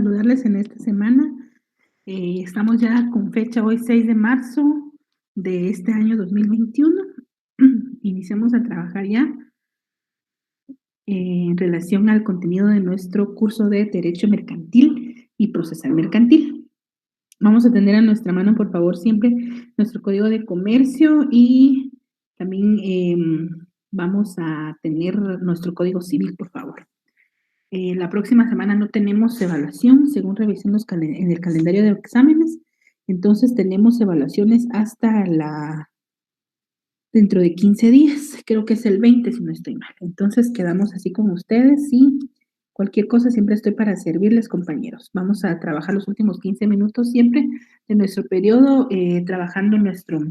saludarles en esta semana. Estamos ya con fecha hoy 6 de marzo de este año 2021. Iniciamos a trabajar ya en relación al contenido de nuestro curso de Derecho Mercantil y Procesal Mercantil. Vamos a tener a nuestra mano, por favor, siempre nuestro Código de Comercio y también vamos a tener nuestro Código Civil, por favor. La próxima semana no tenemos evaluación, según revisamos en el calendario de exámenes. Entonces tenemos evaluaciones hasta dentro de 15 días, creo que es el 20 si no estoy mal. Entonces quedamos así con ustedes y cualquier cosa siempre estoy para servirles, compañeros. Vamos a trabajar los últimos 15 minutos siempre de nuestro periodo, trabajando nuestro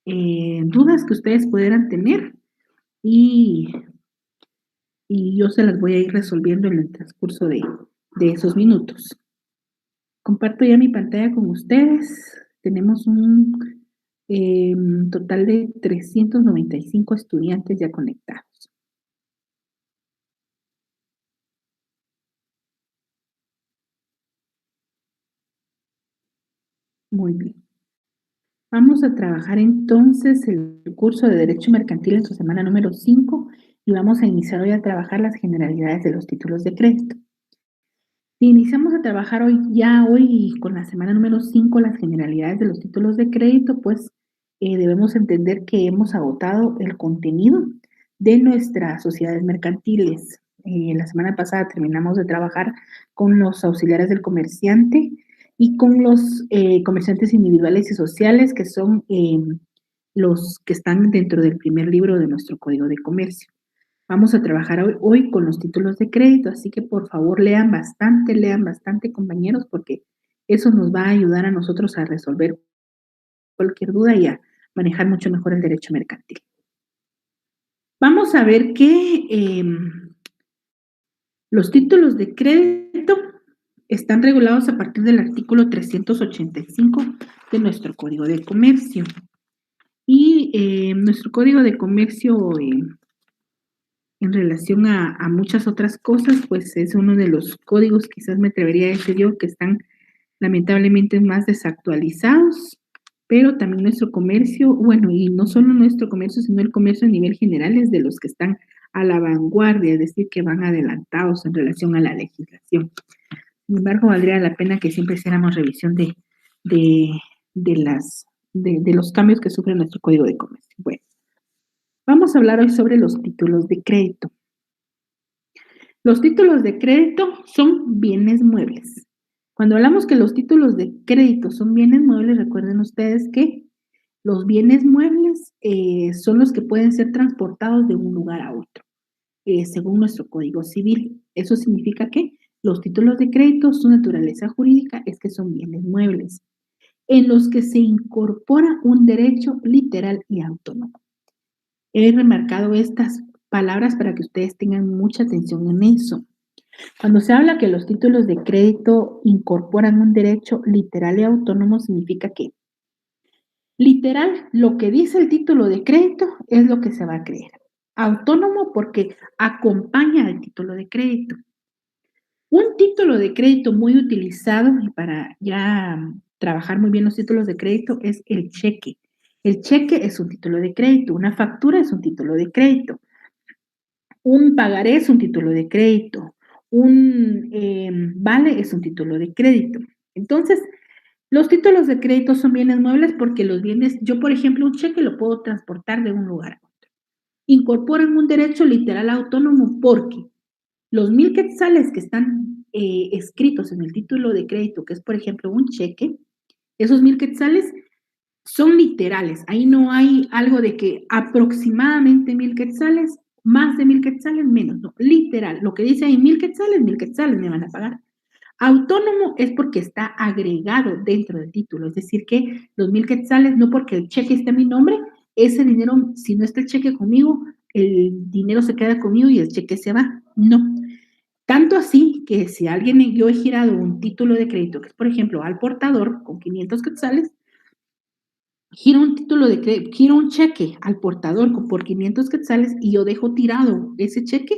dudas que ustedes pudieran tener y yo se las voy a ir resolviendo en el transcurso de esos minutos. Comparto ya mi pantalla con ustedes. Tenemos un total de 395 estudiantes ya conectados. Muy bien. Vamos a trabajar entonces el curso de Derecho Mercantil en su semana número 5 y vamos a iniciar hoy a trabajar las generalidades de los títulos de crédito. Si iniciamos a trabajar hoy con la semana número 5, las generalidades de los títulos de crédito, pues debemos entender que hemos agotado el contenido de nuestras sociedades mercantiles. La semana pasada terminamos de trabajar con los auxiliares del comerciante y con los comerciantes individuales y sociales, que son los que están dentro del primer libro de nuestro Código de Comercio. Vamos a trabajar hoy con los títulos de crédito, así que por favor lean bastante, compañeros, porque eso nos va a ayudar a nosotros a resolver cualquier duda y a manejar mucho mejor el derecho mercantil. Vamos a ver que los títulos de crédito están regulados a partir del artículo 385 de nuestro Código de Comercio. Y nuestro Código de Comercio, en relación a muchas otras cosas, pues es uno de los códigos, quizás me atrevería a decir yo, que están lamentablemente más desactualizados, pero también nuestro comercio, bueno, y no solo nuestro comercio, sino el comercio a nivel general es de los que están a la vanguardia, es decir, que van adelantados en relación a la legislación. Sin embargo, valdría la pena que siempre hiciéramos revisión de los cambios que sufre nuestro Código de Comercio. Bueno, vamos a hablar hoy sobre los títulos de crédito. Los títulos de crédito son bienes muebles. Cuando hablamos que los títulos de crédito son bienes muebles, recuerden ustedes que los bienes muebles son los que pueden ser transportados de un lugar a otro, según nuestro Código Civil. Eso significa que los títulos de crédito, su naturaleza jurídica es que son bienes muebles, en los que se incorpora un derecho literal y autónomo. He remarcado estas palabras para que ustedes tengan mucha atención en eso. Cuando se habla que los títulos de crédito incorporan un derecho literal y autónomo, significa que literal, lo que dice el título de crédito es lo que se va a creer. Autónomo porque acompaña al título de crédito. Un título de crédito muy utilizado y para ya trabajar muy bien los títulos de crédito es el cheque. El cheque es un título de crédito, una factura es un título de crédito, un pagaré es un título de crédito, un vale es un título de crédito. Entonces, los títulos de crédito son bienes muebles porque los bienes, yo por ejemplo, un cheque lo puedo transportar de un lugar a otro. Incorporan un derecho literal autónomo porque los 1,000 quetzales que están escritos en el título de crédito, que es por ejemplo un cheque, esos 1,000 quetzales son literales. Ahí no hay algo de que aproximadamente 1,000 quetzales, más de 1,000 quetzales, menos, no, literal. Lo que dice ahí 1,000 quetzales me van a pagar. Autónomo es porque está agregado dentro del título, es decir, que los 1,000 quetzales, no porque el cheque esté a mi nombre, ese dinero, si no está el cheque conmigo, el dinero se queda conmigo y el cheque se va. No. Tanto así que si yo he girado un título de crédito, que es por ejemplo al portador con 500 quetzales, giro un cheque al portador por 500 quetzales y yo dejo tirado ese cheque,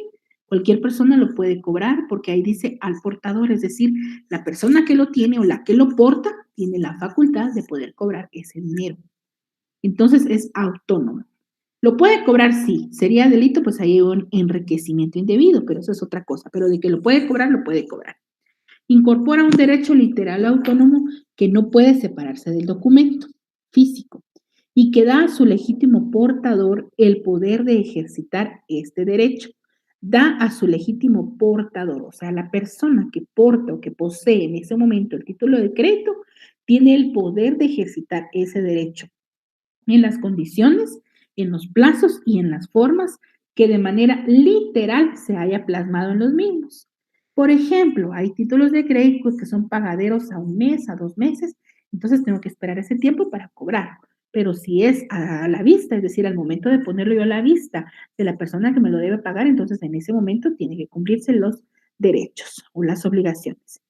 Cualquier persona lo puede cobrar porque ahí dice al portador, es decir, la persona que lo tiene o la que lo porta tiene la facultad de poder cobrar ese dinero. Entonces es autónomo. Lo puede cobrar, sí. Sería delito, pues ahí hay un enriquecimiento indebido, pero eso es otra cosa. Pero de que lo puede cobrar, lo puede cobrar. Incorpora un derecho literal autónomo que no puede separarse del documento físico y que da a su legítimo portador el poder de ejercitar este derecho. Da a su legítimo portador, o sea, la persona que porta o que posee en ese momento el título de crédito, tiene el poder de ejercitar ese derecho en las condiciones, en los plazos y en las formas que de manera literal se haya plasmado en los mismos. Por ejemplo, hay títulos de crédito que son pagaderos a un mes, a 2 meses, entonces tengo que esperar ese tiempo para cobrar. Pero si es a la vista, es decir, al momento de ponerlo yo a la vista de la persona que me lo debe pagar, entonces en ese momento tiene que cumplirse los derechos o las obligaciones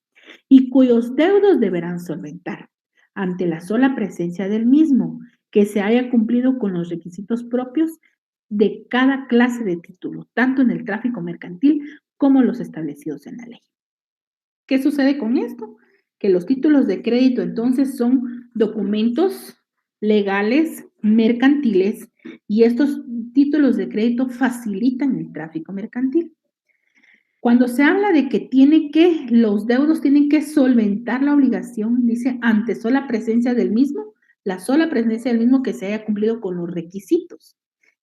y cuyos deudos deberán solventar ante la sola presencia del mismo, que se haya cumplido con los requisitos propios de cada clase de título, tanto en el tráfico mercantil como los establecidos en la ley. ¿Qué sucede con esto? Que los títulos de crédito entonces son documentos legales, mercantiles, y estos títulos de crédito facilitan el tráfico mercantil. Cuando se habla de que los deudos tienen que solventar la obligación, dice, ante sola presencia del mismo, la sola presencia del mismo que se haya cumplido con los requisitos.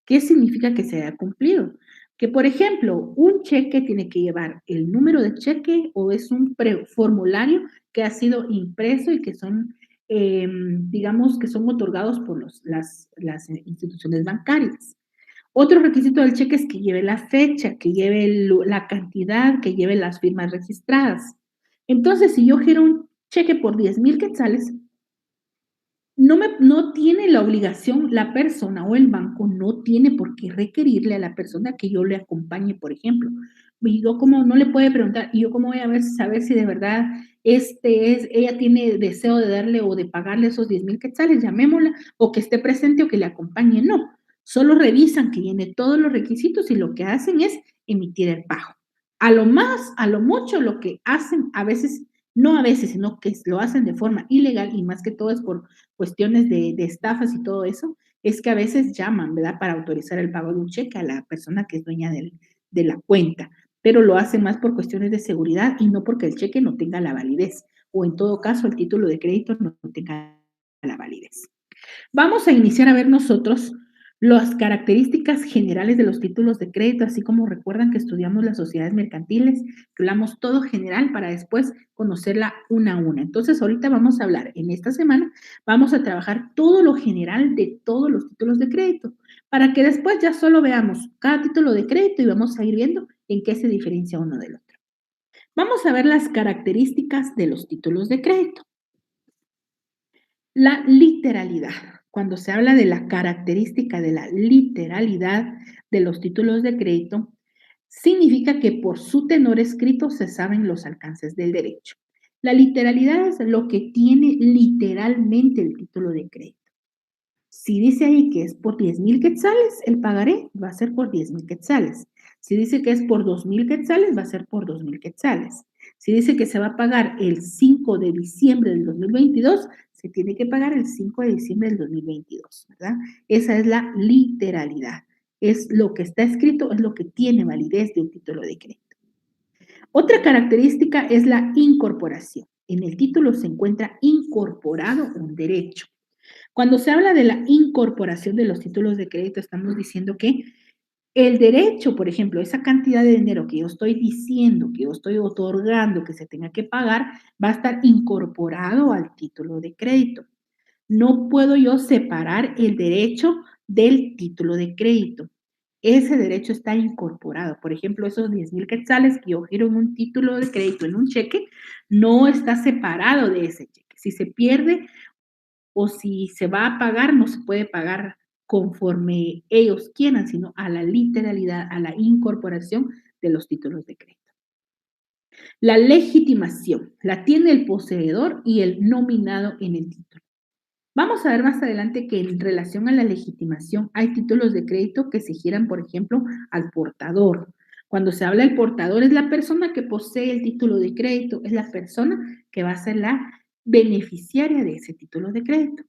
¿Qué significa que se haya cumplido? Que, por ejemplo, un cheque tiene que llevar el número de cheque o es un formulario que ha sido impreso y que son, digamos, que son otorgados por las instituciones bancarias. Otro requisito del cheque es que lleve la fecha, que lleve la cantidad, que lleve las firmas registradas. Entonces, si yo giro un cheque por 10,000 quetzales, no tiene la obligación la persona o el banco no tiene por qué requerirle a la persona que yo le acompañe, por ejemplo. Y yo como no le puede preguntar, y yo cómo voy a saber si de verdad ella tiene deseo de darle o de pagarle esos 10,000 quetzales, llamémosla, o que esté presente o que le acompañe. No, solo revisan que llene todos los requisitos y lo que hacen es emitir el pago. A lo más, a lo mucho, lo que hacen a veces, no a veces, sino que lo hacen de forma ilegal y más que todo es por cuestiones de estafas y todo eso, es que a veces llaman, ¿verdad? Para autorizar el pago de un cheque a la persona que es dueña de la cuenta, pero lo hacen más por cuestiones de seguridad y no porque el cheque no tenga la validez o en todo caso el título de crédito no tenga la validez. Vamos a iniciar a ver nosotros las características generales de los títulos de crédito, así como recuerdan que estudiamos las sociedades mercantiles, que hablamos todo general para después conocerla una a una. Entonces, ahorita vamos a hablar, en esta semana, vamos a trabajar todo lo general de todos los títulos de crédito, para que después ya solo veamos cada título de crédito y vamos a ir viendo en qué se diferencia uno del otro. Vamos a ver las características de los títulos de crédito. La literalidad. Cuando se habla de la característica de la literalidad de los títulos de crédito, significa que por su tenor escrito se saben los alcances del derecho. La literalidad es lo que tiene literalmente el título de crédito. Si dice ahí que es por 10,000 quetzales, el pagaré va a ser por 10,000 quetzales. Si dice que es por 2,000 quetzales, va a ser por 2,000 quetzales. Si dice que se va a pagar el 5 de diciembre del 2022, se tiene que pagar el 5 de diciembre del 2022, ¿verdad? Esa es la literalidad. Es lo que está escrito, es lo que tiene validez de un título de crédito. Otra característica es la incorporación. En el título se encuentra incorporado un derecho. Cuando se habla de la incorporación de los títulos de crédito, estamos diciendo que el derecho, por ejemplo, esa cantidad de dinero que yo estoy diciendo, que yo estoy otorgando que se tenga que pagar, va a estar incorporado al título de crédito. No puedo yo separar el derecho del título de crédito. Ese derecho está incorporado. Por ejemplo, esos 10,000 quetzales que yo giro en un título de crédito, en un cheque, no está separado de ese cheque. Si se pierde o si se va a pagar, no se puede pagar conforme ellos quieran, sino a la literalidad, a la incorporación de los títulos de crédito. La legitimación la tiene el poseedor y el nominado en el título. Vamos a ver más adelante que en relación a la legitimación hay títulos de crédito que se giran, por ejemplo, al portador. Cuando se habla del portador, es la persona que posee el título de crédito, es la persona que va a ser la beneficiaria de ese título de crédito.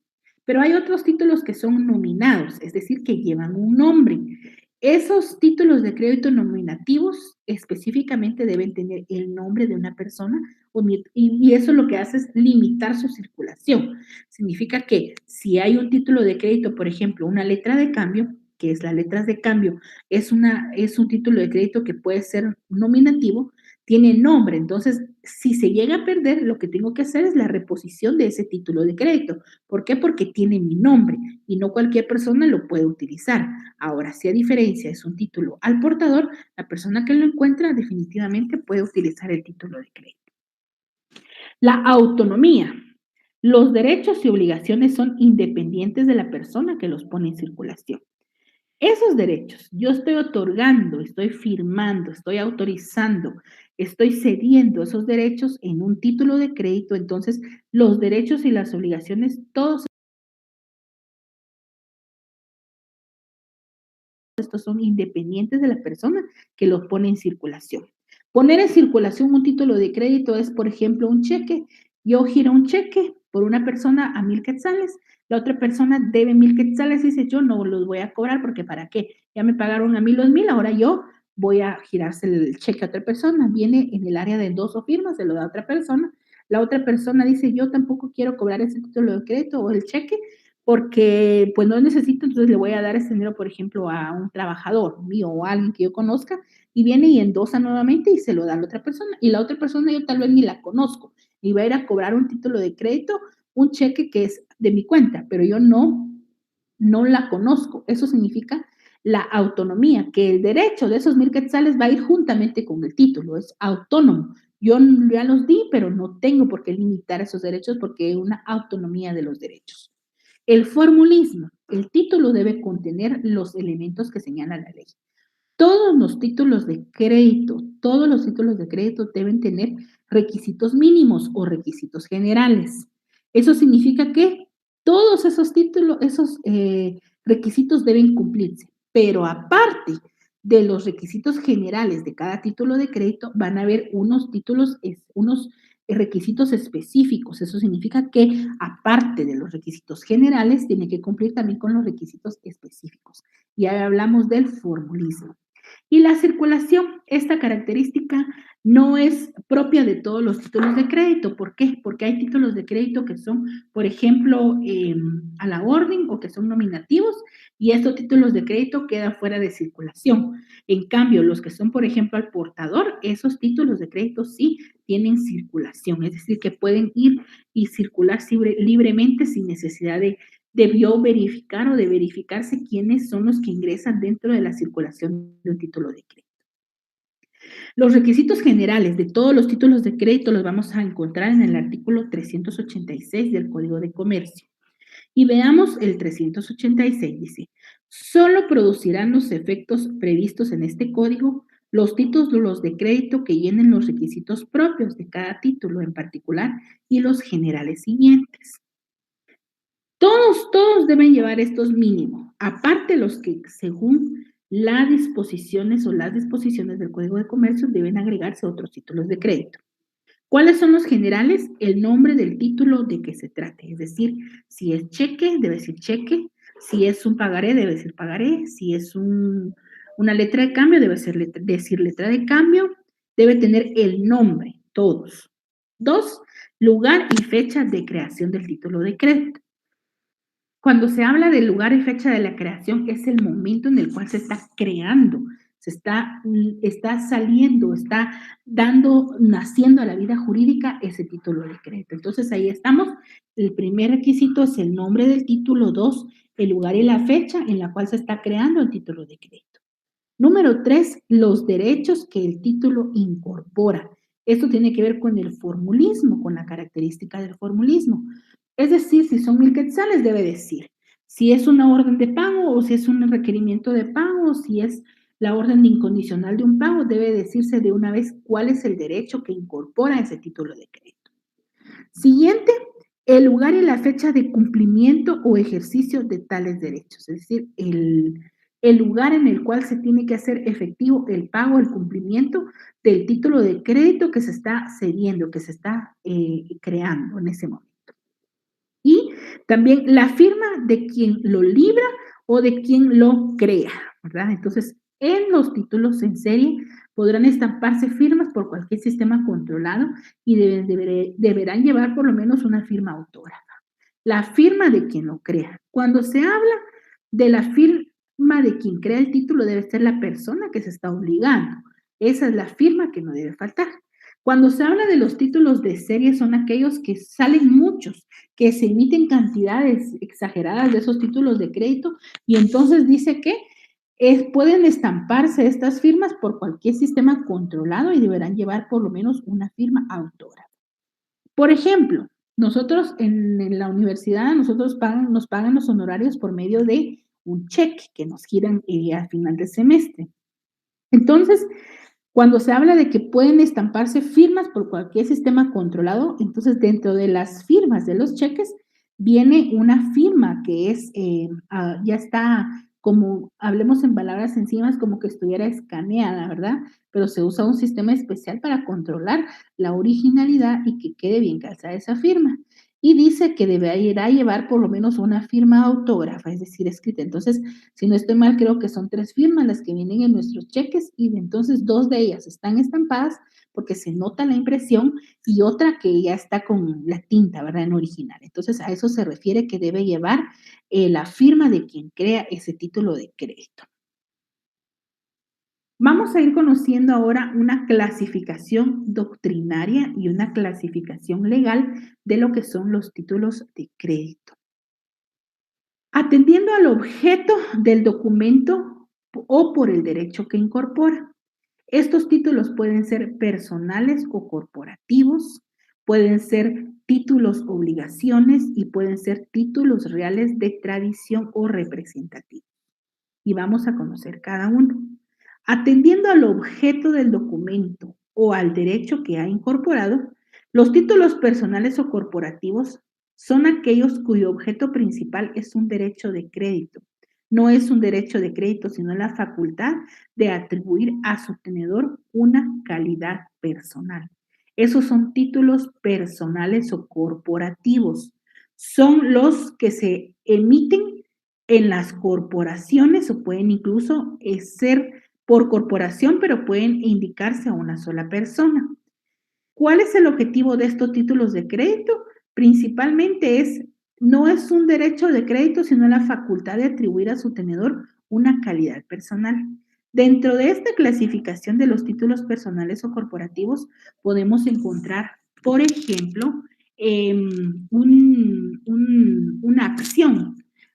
Pero hay otros títulos que son nominados, es decir, que llevan un nombre. Esos títulos de crédito nominativos específicamente deben tener el nombre de una persona y eso lo que hace es limitar su circulación. Significa que si hay un título de crédito, por ejemplo, una letra de cambio, que es las letras de cambio, es un título de crédito que puede ser nominativo, tiene nombre. Entonces, si se llega a perder, lo que tengo que hacer es la reposición de ese título de crédito. ¿Por qué? Porque tiene mi nombre y no cualquier persona lo puede utilizar. Ahora, si a diferencia es un título al portador, la persona que lo encuentra definitivamente puede utilizar el título de crédito. La autonomía. Los derechos y obligaciones son independientes de la persona que los pone en circulación. Esos derechos, yo estoy otorgando, estoy firmando, estoy autorizando, estoy cediendo esos derechos en un título de crédito, entonces los derechos y las obligaciones, todos estos son independientes de la persona que los pone en circulación. Poner en circulación un título de crédito es, por ejemplo, un cheque. Yo giro un cheque por una persona a 1,000 quetzales, la otra persona debe 1,000 quetzales y dice, yo no los voy a cobrar porque ¿para qué? Ya me pagaron a mí los 1,000, ahora yo voy a girarse el cheque a otra persona. Viene en el área de endoso firma, se lo da a otra persona. La otra persona dice, yo tampoco quiero cobrar ese título de crédito o el cheque porque pues no necesito, entonces le voy a dar ese dinero, por ejemplo, a un trabajador mío o a alguien que yo conozca, y viene y endosa nuevamente y se lo da a la otra persona. Y la otra persona yo tal vez ni la conozco, y va a ir a cobrar un título de crédito, un cheque que es de mi cuenta, pero yo no la conozco. Eso significa la autonomía, que el derecho de esos 1,000 quetzales va a ir juntamente con el título, es autónomo. Yo ya los di, pero no tengo por qué limitar esos derechos porque hay una autonomía de los derechos. El formulismo. El título debe contener los elementos que señala la ley. Todos los títulos de crédito deben tener requisitos mínimos o requisitos generales. Eso significa que todos esos títulos, esos requisitos deben cumplirse, pero aparte de los requisitos generales de cada título de crédito, van a haber unos requisitos específicos. Eso significa que aparte de los requisitos generales, tiene que cumplir también con los requisitos específicos. Y ahora hablamos del formulismo. Y la circulación, esta característica no es propia de todos los títulos de crédito. ¿Por qué? Porque hay títulos de crédito que son, por ejemplo, a la orden o que son nominativos y estos títulos de crédito quedan fuera de circulación. En cambio, los que son, por ejemplo, al portador, esos títulos de crédito sí tienen circulación, es decir, que pueden ir y circular libremente sin necesidad debió verificar o de verificarse quiénes son los que ingresan dentro de la circulación de un título de crédito. Los requisitos generales de todos los títulos de crédito los vamos a encontrar en el artículo 386 del Código de Comercio. Y veamos el 386, dice, solo producirán los efectos previstos en este código los títulos de crédito que llenen los requisitos propios de cada título en particular y los generales siguientes. Todos deben llevar estos mínimos, aparte los que según las disposiciones del Código de Comercio deben agregarse otros títulos de crédito. ¿Cuáles son los generales? El nombre del título de que se trate, es decir, si es cheque, debe decir cheque, si es un pagaré, debe decir pagaré, si es una letra de cambio, debe decir letra de cambio, debe tener el nombre, todos. 2, lugar y fecha de creación del título de crédito. Cuando se habla del lugar y fecha de la creación, es el momento en el cual se está creando, está saliendo, está naciendo a la vida jurídica ese título de crédito. Entonces ahí estamos. El primer requisito es el nombre del título. 2, el lugar y la fecha en la cual se está creando el título de crédito. Número 3, los derechos que el título incorpora. Esto tiene que ver con el formulismo, con la característica del formulismo. Es decir, si son 1,000 quetzales, debe decir si es una orden de pago o si es un requerimiento de pago, si es la orden incondicional de un pago, debe decirse de una vez cuál es el derecho que incorpora ese título de crédito. Siguiente, el lugar y la fecha de cumplimiento o ejercicio de tales derechos, es decir, el lugar en el cual se tiene que hacer efectivo el pago, el cumplimiento del título de crédito que se está cediendo, que se está creando en ese momento. Y también la firma de quien lo libra o de quien lo crea, ¿verdad? Entonces, en los títulos en serie podrán estamparse firmas por cualquier sistema controlado y deberán llevar por lo menos una firma autógrafa. La firma de quien lo crea. Cuando se habla de la firma de quien crea el título, debe ser la persona que se está obligando. Esa es la firma que no debe faltar. Cuando se habla de los títulos de serie, son aquellos que salen muchos, que se emiten cantidades exageradas de esos títulos de crédito, y entonces dice que pueden estamparse estas firmas por cualquier sistema controlado y deberán llevar por lo menos una firma autógrafa. Por ejemplo, nosotros en la universidad, nos pagan los honorarios por medio de un cheque que nos giran a final de semestre. Entonces, cuando se habla de que pueden estamparse firmas por cualquier sistema controlado, entonces dentro de las firmas de los cheques viene una firma que es, ya está como, hablemos en palabras sencillas, como que estuviera escaneada, ¿verdad? Pero se usa un sistema especial para controlar la originalidad y que quede bien calzada esa firma. Y dice que deberá llevar por lo menos una firma autógrafa, es decir, escrita. Entonces, si no estoy mal, creo que son 3 firmas las que vienen en nuestros cheques y entonces 2 de ellas están estampadas porque se nota la impresión y otra que ya está con la tinta, ¿verdad? En original. Entonces, a eso se refiere que debe llevar la firma de quien crea ese título de crédito. Vamos a ir conociendo ahora una clasificación doctrinaria y una clasificación legal de lo que son los títulos de crédito. Atendiendo al objeto del documento o por el derecho que incorpora. Estos títulos pueden ser personales o corporativos, pueden ser títulos obligaciones y pueden ser títulos reales de tradición o representativos. Y vamos a conocer cada uno. Atendiendo al objeto del documento o al derecho que ha incorporado, los títulos personales o corporativos son aquellos cuyo objeto principal es un derecho de crédito. No es un derecho de crédito, sino la facultad de atribuir a su tenedor una calidad personal. Esos son títulos personales o corporativos. Son los que se emiten en las corporaciones o pueden incluso ser por corporación, pero pueden indicarse a una sola persona. ¿Cuál es el objetivo de estos títulos de crédito? Principalmente no es un derecho de crédito, sino la facultad de atribuir a su tenedor una calidad personal. Dentro de esta clasificación de los títulos personales o corporativos, podemos encontrar, por ejemplo, una acción,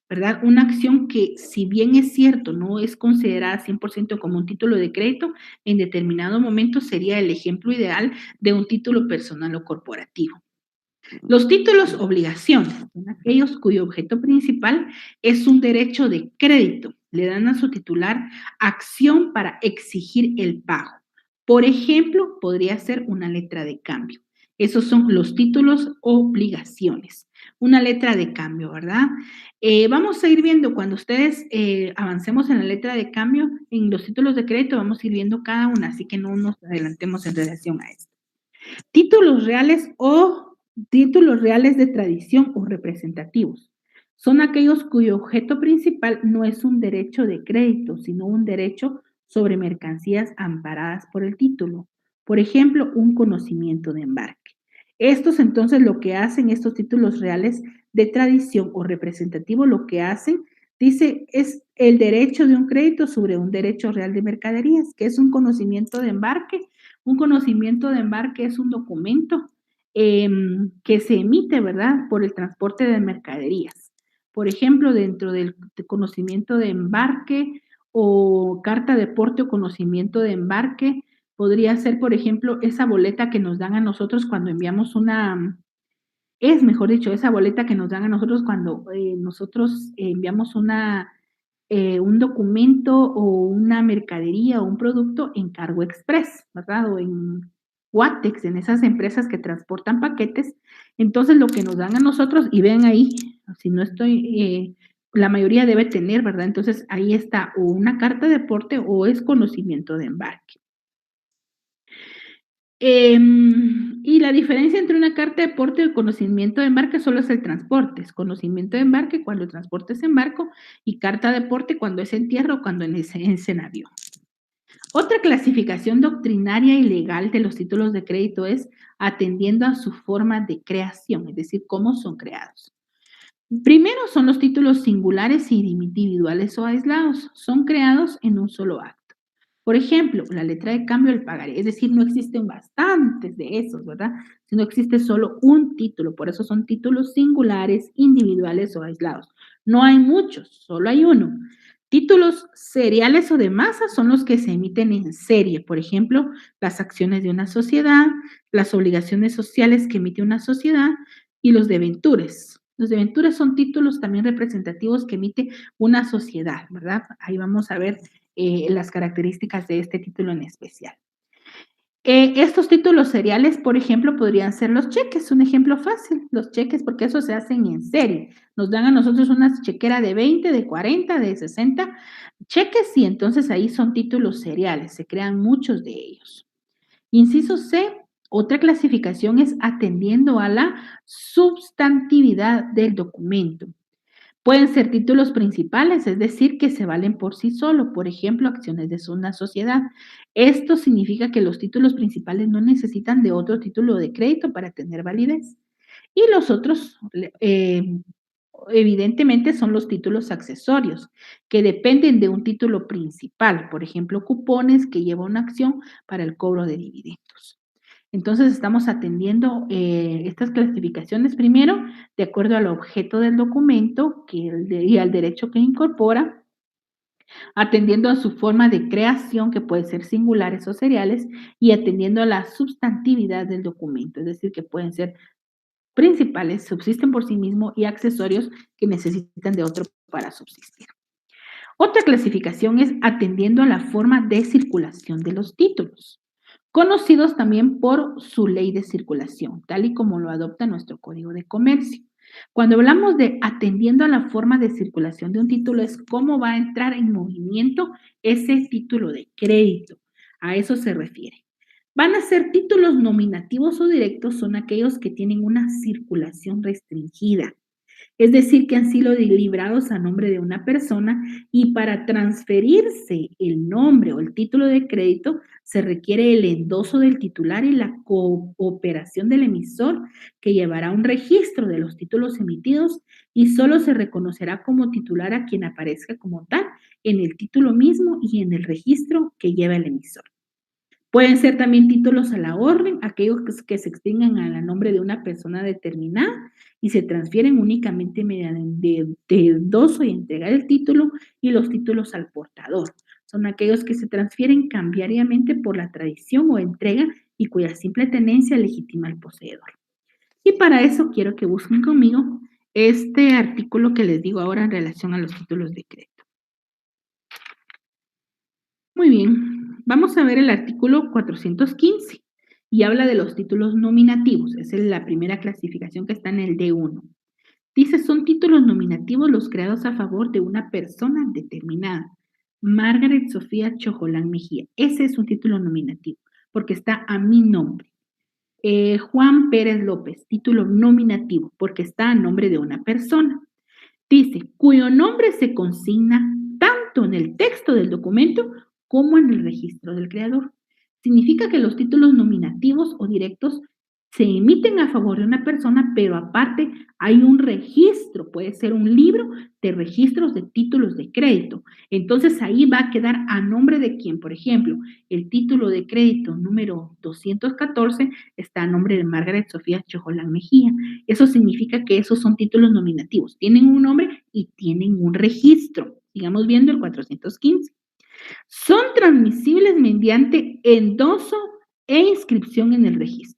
¿verdad? Una acción que, si bien es cierto, no es considerada 100% como un título de crédito, en determinado momento sería el ejemplo ideal de un título personal o corporativo. Los títulos obligaciones son aquellos cuyo objeto principal es un derecho de crédito. Le dan a su titular acción para exigir el pago. Por ejemplo, podría ser una letra de cambio. Esos son los títulos obligaciones. Una letra de cambio, ¿verdad? Vamos a ir viendo cuando ustedes avancemos en la letra de cambio, en los títulos de crédito, vamos a ir viendo cada una, así que no nos adelantemos en relación a esto. Títulos reales o títulos reales de tradición o representativos. Son aquellos cuyo objeto principal no es un derecho de crédito, sino un derecho sobre mercancías amparadas por el título. Por ejemplo, un conocimiento de embarque. Estos entonces lo que hacen, estos títulos reales de tradición o representativo, lo que hacen, dice, es el derecho de un crédito sobre un derecho real de mercaderías, que es un conocimiento de embarque. Un conocimiento de embarque es un documento que se emite, ¿verdad?, por el transporte de mercaderías. Por ejemplo, dentro del conocimiento de embarque o carta de porte o conocimiento de embarque, podría ser, por ejemplo, esa boleta que nos dan a nosotros cuando enviamos mejor dicho, esa boleta que nos dan a nosotros cuando nosotros enviamos un documento o una mercadería o un producto en cargo express, ¿verdad? O en Guatex, en esas empresas que transportan paquetes. Entonces, lo que nos dan a nosotros, y ven ahí, si no estoy la mayoría debe tener, ¿verdad? Entonces, ahí está o una carta de aporte o es conocimiento de embarque. Y la diferencia entre una carta de aporte y conocimiento de embarque solo es el transporte. Es conocimiento de embarque cuando el transporte es en barco y carta de aporte cuando es en tierra o cuando es en avión. Otra clasificación doctrinaria y legal de los títulos de crédito es atendiendo a su forma de creación, es decir, cómo son creados. Primero son los títulos singulares y individuales o aislados. Son creados en un solo acto. Por ejemplo, la letra de cambio del pagaré, es decir, no existen bastantes de esos, ¿verdad? Sino existe solo un título, por eso son títulos singulares, individuales o aislados. No hay muchos, solo hay uno. Títulos seriales o de masa son los que se emiten en serie, por ejemplo, las acciones de una sociedad, las obligaciones sociales que emite una sociedad y los debentures. Los debentures son títulos también representativos que emite una sociedad, ¿verdad? Ahí vamos a ver las características de este título en especial. Estos títulos seriales, por ejemplo, podrían ser los cheques, un ejemplo fácil, los cheques, porque eso se hacen en serie. Nos dan a nosotros una chequera de 20, de 40, de 60 cheques y entonces ahí son títulos seriales, se crean muchos de ellos. Inciso C, otra clasificación es atendiendo a la sustantividad del documento. Pueden ser títulos principales, es decir, que se valen por sí solo, por ejemplo, acciones de una sociedad. Esto significa que los títulos principales no necesitan de otro título de crédito para tener validez. Y los otros, evidentemente, son los títulos accesorios, que dependen de un título principal, por ejemplo, cupones que lleva una acción para el cobro de dividendos. Entonces, estamos atendiendo estas clasificaciones primero de acuerdo al objeto del documento y al derecho que incorpora, atendiendo a su forma de creación, que puede ser singulares o seriales, y atendiendo a la sustantividad del documento, es decir, que pueden ser principales, subsisten por sí mismos, y accesorios que necesitan de otro para subsistir. Otra clasificación es atendiendo a la forma de circulación de los títulos, conocidos también por su ley de circulación, tal y como lo adopta nuestro Código de Comercio. Cuando hablamos de atendiendo a la forma de circulación de un título, es cómo va a entrar en movimiento ese título de crédito. A eso se refiere. Van a ser títulos nominativos o directos, son aquellos que tienen una circulación restringida, es decir, que han sido librados a nombre de una persona y para transferirse el nombre o el título de crédito se requiere el endoso del titular y la cooperación del emisor que llevará un registro de los títulos emitidos y solo se reconocerá como titular a quien aparezca como tal en el título mismo y en el registro que lleva el emisor. Pueden ser también títulos a la orden, aquellos que se extingan a nombre de una persona determinada y se transfieren únicamente mediante endoso y entrega del título, y los títulos al portador. Son aquellos que se transfieren cambiariamente por la tradición o entrega y cuya simple tenencia legitima al poseedor. Y para eso quiero que busquen conmigo este artículo que les digo ahora en relación a los títulos de crédito. Muy bien, vamos a ver el artículo 415 y habla de los títulos nominativos. Esa es la primera clasificación que está en el D1. Dice, son títulos nominativos los creados a favor de una persona determinada. Margaret Sofía Chojolán Mejía. Ese es un título nominativo porque está a mi nombre. Juan Pérez López, título nominativo porque está a nombre de una persona. Dice, cuyo nombre se consigna tanto en el texto del documento como en el registro del creador. Significa que los títulos nominativos o directos se emiten a favor de una persona, pero aparte hay un registro, puede ser un libro de registros de títulos de crédito. Entonces ahí va a quedar a nombre de quién. Por ejemplo, el título de crédito número 214 está a nombre de Margaret Sofía Chojolán Mejía. Eso significa que esos son títulos nominativos. Tienen un nombre y tienen un registro. Sigamos viendo el 415. Son transmisibles mediante endoso e inscripción en el registro.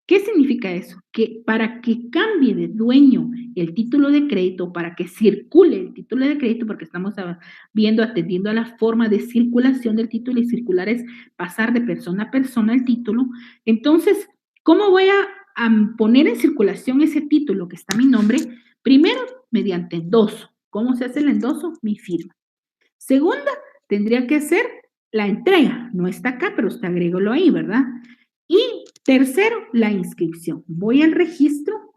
¿Qué significa eso? Que para que cambie de dueño el título de crédito, para que circule el título de crédito, porque estamos viendo, atendiendo a la forma de circulación del título, y circular es pasar de persona a persona el título. Entonces, ¿cómo voy a poner en circulación ese título que está a mi nombre? Primero, mediante endoso. ¿Cómo se hace el endoso? Mi firma. Segunda, tendría que ser la entrega. No está acá, pero usted agrególo ahí, ¿verdad? Y tercero, la inscripción. Voy al registro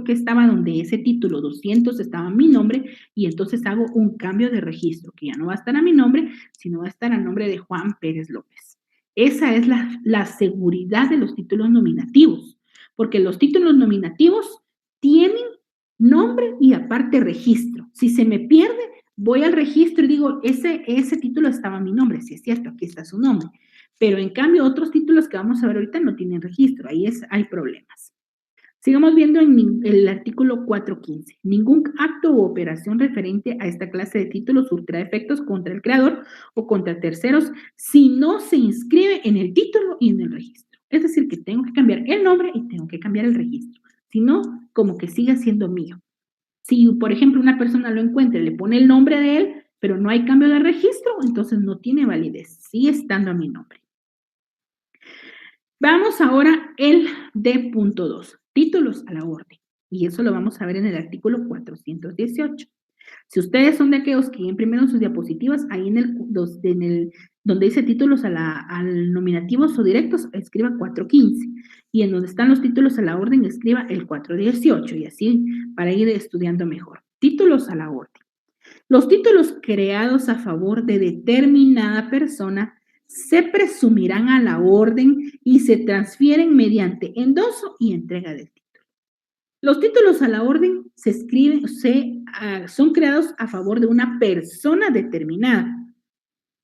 que estaba donde ese título 200 estaba mi nombre, y entonces hago un cambio de registro, que ya no va a estar a mi nombre, sino va a estar a nombre de Juan Pérez López. Esa es la seguridad de los títulos nominativos, porque los títulos nominativos tienen nombre y aparte registro. Si se me pierde, voy al registro y digo, ese título estaba a mi nombre, sí es cierto, aquí está su nombre. Pero en cambio, otros títulos que vamos a ver ahorita no tienen registro, hay problemas. Sigamos viendo en el artículo 415. Ningún acto u operación referente a esta clase de títulos surtirá efectos contra el creador o contra terceros si no se inscribe en el título y en el registro. Es decir, que tengo que cambiar el nombre y tengo que cambiar el registro. Si no, como que siga siendo mío. Si, por ejemplo, una persona lo encuentra y le pone el nombre de él, pero no hay cambio de registro, entonces no tiene validez, sigue estando a mi nombre. Vamos ahora el D.2, títulos a la orden, y eso lo vamos a ver en el artículo 418. Si ustedes son de aquellos que imprimen sus diapositivas, ahí donde dice títulos al nominativos o directos, escriba 415, y en donde están los títulos a la orden, escriba el 418, y así para ir estudiando mejor. Títulos a la orden. Los títulos creados a favor de determinada persona se presumirán a la orden y se transfieren mediante endoso y entrega del título. Los títulos a la orden son creados a favor de una persona determinada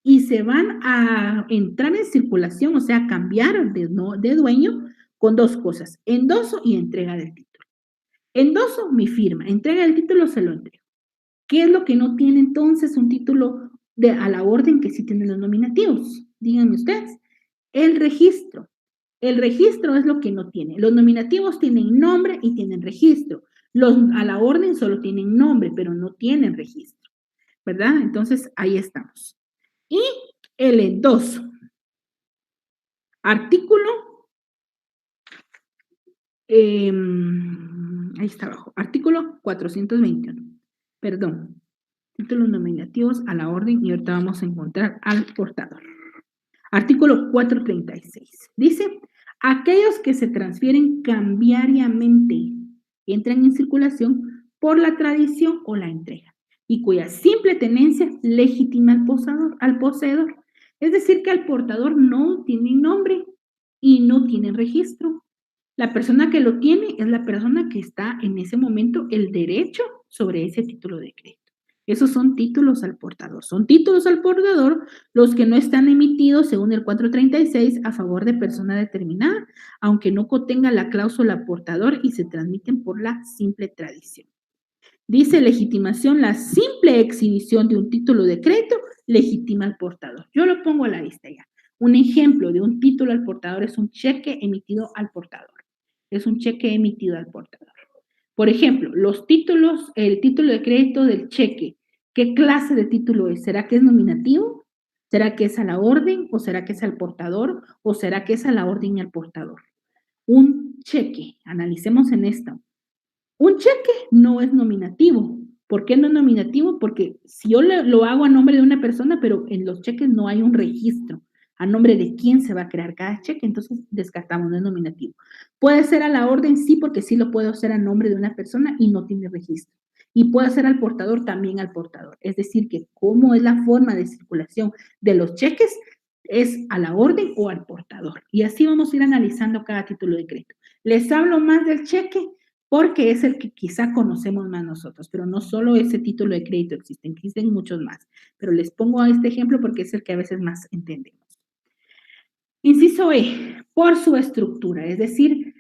y se van a entrar en circulación, o sea, cambiar de dueño con dos cosas, endoso y entrega del título. Endoso, mi firma, entrega del título, se lo entrego. ¿Qué es lo que no tiene entonces un título a la orden que sí tienen los nominativos? Díganme ustedes. El registro. El registro es lo que no tiene. Los nominativos tienen nombre y tienen registro. Los a la orden solo tienen nombre, pero no tienen registro. ¿Verdad? Entonces, ahí estamos. Y el endoso. Artículo, ahí está abajo. Artículo 421. Perdón. Títulos nominativos a la orden, y ahorita vamos a encontrar al portador. Artículo 436. Dice, aquellos que se transfieren cambiariamente entran en circulación por la tradición o la entrega y cuya simple tenencia legitima al poseedor. Es decir, que al portador no tiene nombre y no tiene registro. La persona que lo tiene es la persona que está en ese momento el derecho sobre ese título de crédito. Esos son títulos al portador. Son títulos al portador los que no están emitidos según el 436 a favor de persona determinada, aunque no contenga la cláusula portador y se transmiten por la simple tradición. Dice legitimación, la simple exhibición de un título de crédito legitima al portador. Yo lo pongo a la vista ya. Un ejemplo de un título al portador es un cheque emitido al portador. Es un cheque emitido al portador. Por ejemplo, el título de crédito del cheque, ¿qué clase de título es? ¿Será que es nominativo? ¿Será que es a la orden? ¿O será que es al portador? ¿O será que es a la orden y al portador? Un cheque, analicemos en esto. Un cheque no es nominativo. ¿Por qué no es nominativo? Porque si yo lo hago a nombre de una persona, pero en los cheques no hay un registro a nombre de quién se va a crear cada cheque, entonces descartamos, no es nominativo. Puede ser a la orden, sí, porque sí lo puedo hacer a nombre de una persona y no tiene registro. Y puede ser al portador, también al portador. Es decir, que cómo es la forma de circulación de los cheques es a la orden o al portador. Y así vamos a ir analizando cada título de crédito. Les hablo más del cheque porque es el que quizá conocemos más nosotros, pero no solo ese título de crédito existen muchos más. Pero les pongo este ejemplo porque es el que a veces más entendemos. Inciso E, por su estructura, es decir,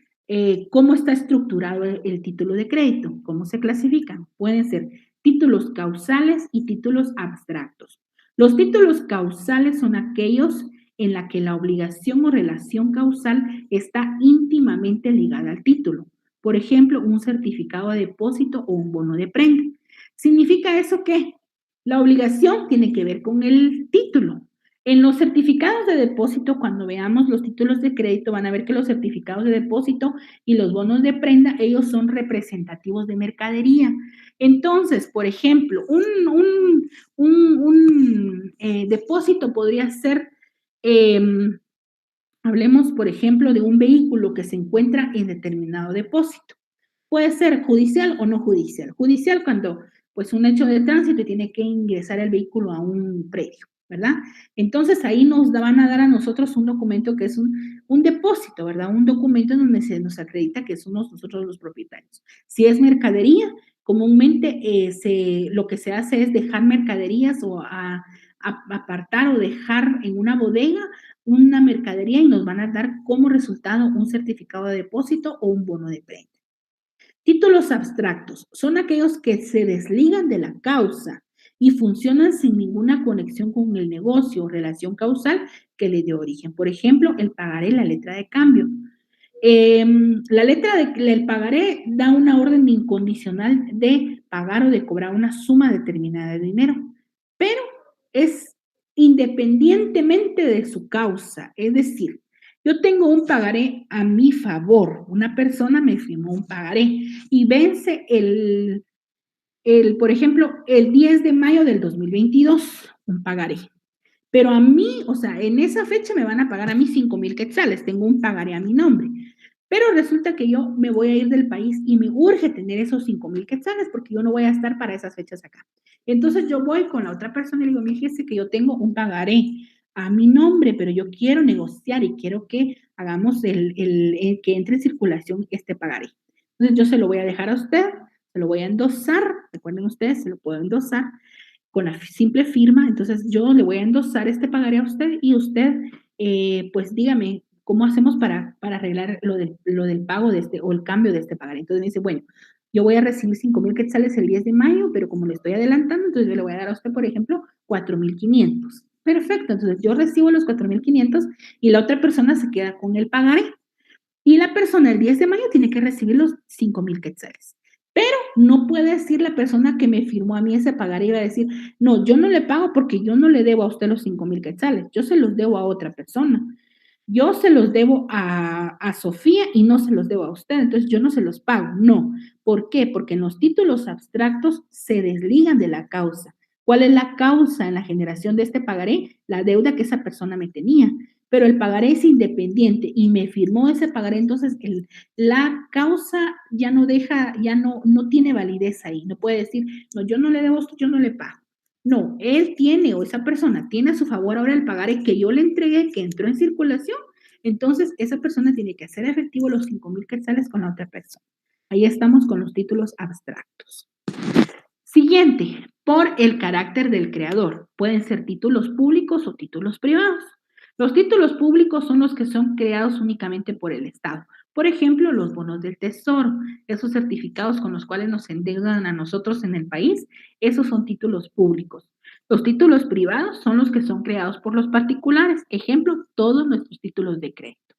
cómo está estructurado el título de crédito, cómo se clasifican. Pueden ser títulos causales y títulos abstractos. Los títulos causales son aquellos en la que la obligación o relación causal está íntimamente ligada al título. Por ejemplo, un certificado de depósito o un bono de prenda. ¿Significa eso qué? La obligación tiene que ver con el título. En los certificados de depósito, cuando veamos los títulos de crédito, van a ver que los certificados de depósito y los bonos de prenda, ellos son representativos de mercadería. Entonces, por ejemplo, depósito podría ser, hablemos, por ejemplo, de un vehículo que se encuentra en determinado depósito. Puede ser judicial o no judicial. Judicial cuando, pues, un hecho de tránsito tiene que ingresar el vehículo a un predio, ¿verdad? Entonces, ahí nos van a dar a nosotros un documento que es un depósito, ¿verdad? Un documento en donde se nos acredita que somos nosotros los propietarios. Si es mercadería, comúnmente lo que se hace es dejar mercaderías o apartar o dejar en una bodega una mercadería y nos van a dar como resultado un certificado de depósito o un bono de prenda. Títulos abstractos son aquellos que se desligan de la causa y funcionan sin ninguna conexión con el negocio o relación causal que le dio origen. Por ejemplo, el pagaré, la letra de cambio. La letra del pagaré da una orden incondicional de pagar o de cobrar una suma determinada de dinero, pero es independientemente de su causa. Es decir, yo tengo un pagaré a mi favor, una persona me firmó un pagaré y vence por ejemplo, el 10 de mayo del 2022, un pagaré. Pero a mí, o sea, en esa fecha me van a pagar a mí 5,000 quetzales, tengo un pagaré a mi nombre. Pero resulta que yo me voy a ir del país y me urge tener esos 5,000 quetzales porque yo no voy a estar para esas fechas acá. Entonces yo voy con la otra persona y le digo, fíjese que yo tengo un pagaré a mi nombre, pero yo quiero negociar y quiero que hagamos que entre en circulación este pagaré. Entonces yo se lo voy a dejar a usted, se lo voy a endosar, recuerden ustedes, se lo puedo endosar con la simple firma. Entonces yo le voy a endosar este pagaré a usted y usted, pues dígame, ¿cómo hacemos para arreglar lo del pago de este o el cambio de este pagaré? Entonces me dice, bueno, yo voy a recibir 5,000 quetzales el 10 de mayo, pero como le estoy adelantando, entonces yo le voy a dar a usted, por ejemplo, 4,500. Perfecto, entonces yo recibo los 4,500 y la otra persona se queda con el pagaré. Y la persona el 10 de mayo tiene que recibir los 5,000 quetzales. Pero no puede decir la persona que me firmó a mí ese pagaré y va a decir, no, yo no le pago porque yo no le debo a usted los 5,000 quetzales, yo se los debo a otra persona. Yo se los debo a Sofía y no se los debo a usted, entonces yo no se los pago. No. ¿Por qué? Porque en los títulos abstractos se desligan de la causa. ¿Cuál es la causa en la generación de este pagaré? La deuda que esa persona me tenía. Pero el pagaré es independiente y me firmó ese pagaré, entonces la causa ya no deja, ya no tiene validez ahí. No puede decir, no, yo no le debo esto, yo no le pago. No, él tiene o esa persona tiene a su favor ahora el pagaré que yo le entregué, que entró en circulación. Entonces, esa persona tiene que hacer efectivo los 5,000 quetzales con la otra persona. Ahí estamos con los títulos abstractos. Siguiente, por el carácter del creador. Pueden ser títulos públicos o títulos privados. Los títulos públicos son los que son creados únicamente por el Estado. Por ejemplo, los bonos del tesoro, esos certificados con los cuales nos endeudan a nosotros en el país, esos son títulos públicos. Los títulos privados son los que son creados por los particulares. Ejemplo, todos nuestros títulos de crédito.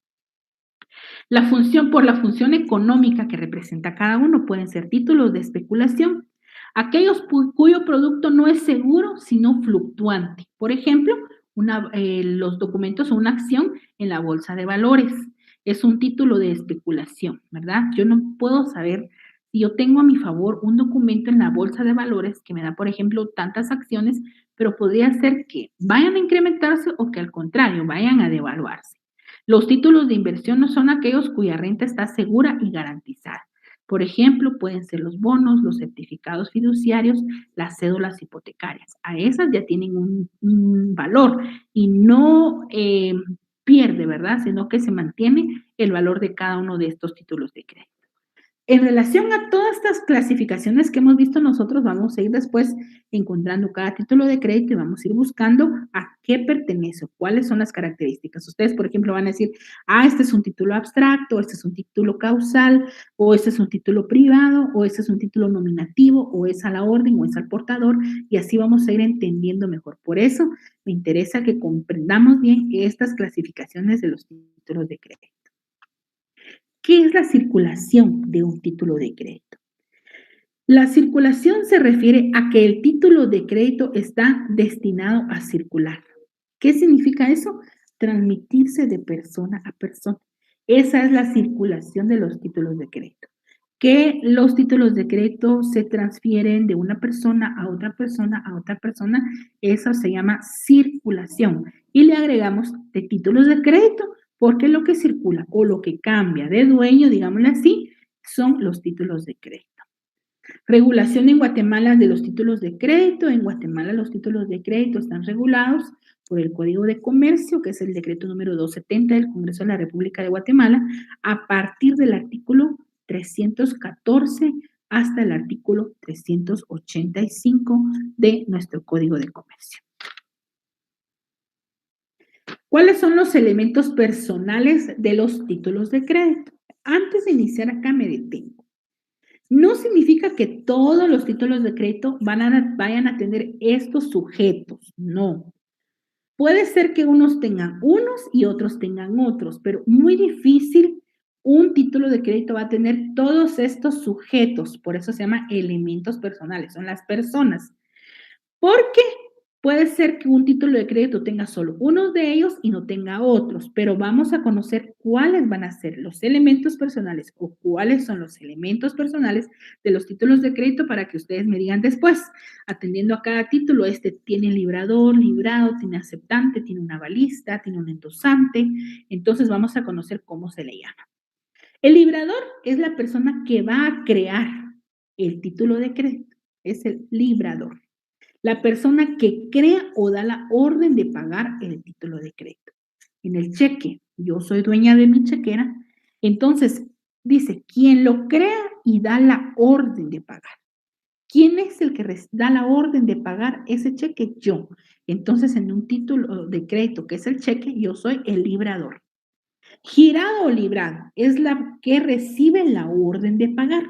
Por la función económica que representa cada uno, pueden ser títulos de especulación, aquellos cuyo producto no es seguro, sino fluctuante. Por ejemplo, los documentos o una acción en la bolsa de valores. Es un título de especulación, ¿verdad? Yo no puedo saber si yo tengo a mi favor un documento en la bolsa de valores que me da, por ejemplo, tantas acciones, pero podría ser que vayan a incrementarse o que al contrario, vayan a devaluarse. Los títulos de inversión no son aquellos cuya renta está segura y garantizada. Por ejemplo, pueden ser los bonos, los certificados fiduciarios, las cédulas hipotecarias. A esas ya tienen un valor y no pierde, ¿verdad? Sino que se mantiene el valor de cada uno de estos títulos de crédito. En relación a todas estas clasificaciones que hemos visto nosotros, vamos a ir después encontrando cada título de crédito y vamos a ir buscando a qué pertenece, cuáles son las características. Ustedes, por ejemplo, van a decir, este es un título abstracto, este es un título causal, o este es un título privado, o este es un título nominativo, o es a la orden, o es al portador, y así vamos a ir entendiendo mejor. Por eso me interesa que comprendamos bien estas clasificaciones de los títulos de crédito. ¿Qué es la circulación de un título de crédito? La circulación se refiere a que el título de crédito está destinado a circular. ¿Qué significa eso? Transmitirse de persona a persona. Esa es la circulación de los títulos de crédito. Que los títulos de crédito se transfieren de una persona a otra persona a otra persona, eso se llama circulación. Y le agregamos de títulos de crédito, porque lo que circula o lo que cambia de dueño, digámoslo así, son los títulos de crédito. Regulación en Guatemala de los títulos de crédito. En Guatemala los títulos de crédito están regulados por el Código de Comercio, que es el decreto número 270 del Congreso de la República de Guatemala, a partir del artículo 314 hasta el artículo 385 de nuestro Código de Comercio. ¿Cuáles son los elementos personales de los títulos de crédito? Antes de iniciar acá me detengo. No significa que todos los títulos de crédito vayan a tener estos sujetos, no. Puede ser que unos tengan unos y otros tengan otros, pero muy difícil un título de crédito va a tener todos estos sujetos, por eso se llama elementos personales, son las personas. Porque puede ser que un título de crédito tenga solo uno de ellos y no tenga otros, pero vamos a conocer cuáles van a ser los elementos personales o cuáles son los elementos personales de los títulos de crédito para que ustedes me digan después, atendiendo a cada título, este tiene librador, librado, tiene aceptante, tiene un avalista, tiene un endosante, entonces vamos a conocer cómo se le llama. El librador es la persona que va a crear el título de crédito, es el librador. La persona que crea o da la orden de pagar el título de crédito. En el cheque, yo soy dueña de mi chequera, entonces dice, quien lo crea y da la orden de pagar. ¿Quién es el que da la orden de pagar ese cheque? Yo. Entonces, en un título de crédito que es el cheque, yo soy el librador. Girado o librado es la que recibe la orden de pagar.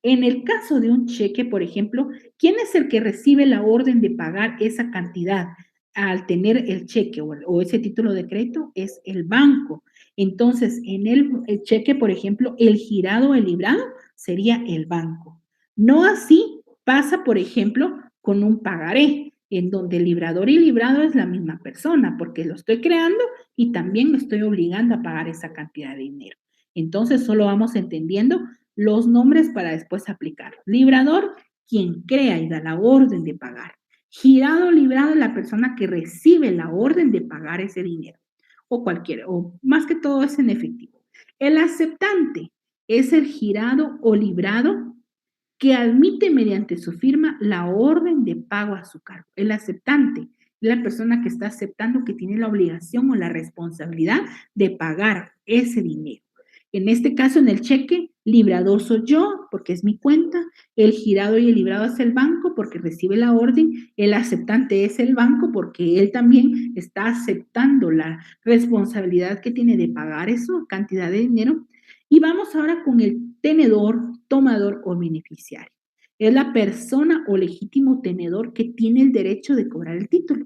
En el caso de un cheque, por ejemplo, ¿quién es el que recibe la orden de pagar esa cantidad al tener el cheque o ese título de crédito? Es el banco. Entonces, en el cheque, por ejemplo, el girado o el librado sería el banco. No así pasa, por ejemplo, con un pagaré, en donde librador y librado es la misma persona, porque lo estoy creando y también me estoy obligando a pagar esa cantidad de dinero. Entonces, solo vamos entendiendo los nombres para después aplicar. Librador, quien crea y da la orden de pagar. Girado o librado es la persona que recibe la orden de pagar ese dinero. O cualquiera, o más que todo es en efectivo. El aceptante es el girado o librado que admite mediante su firma la orden de pago a su cargo. El aceptante es la persona que está aceptando que tiene la obligación o la responsabilidad de pagar ese dinero. En este caso, en el cheque, librador soy yo, porque es mi cuenta, el girado y el librado es el banco, porque recibe la orden, el aceptante es el banco, porque él también está aceptando la responsabilidad que tiene de pagar esa cantidad de dinero. Y vamos ahora con el tenedor, tomador o beneficiario. Es la persona o legítimo tenedor que tiene el derecho de cobrar el título.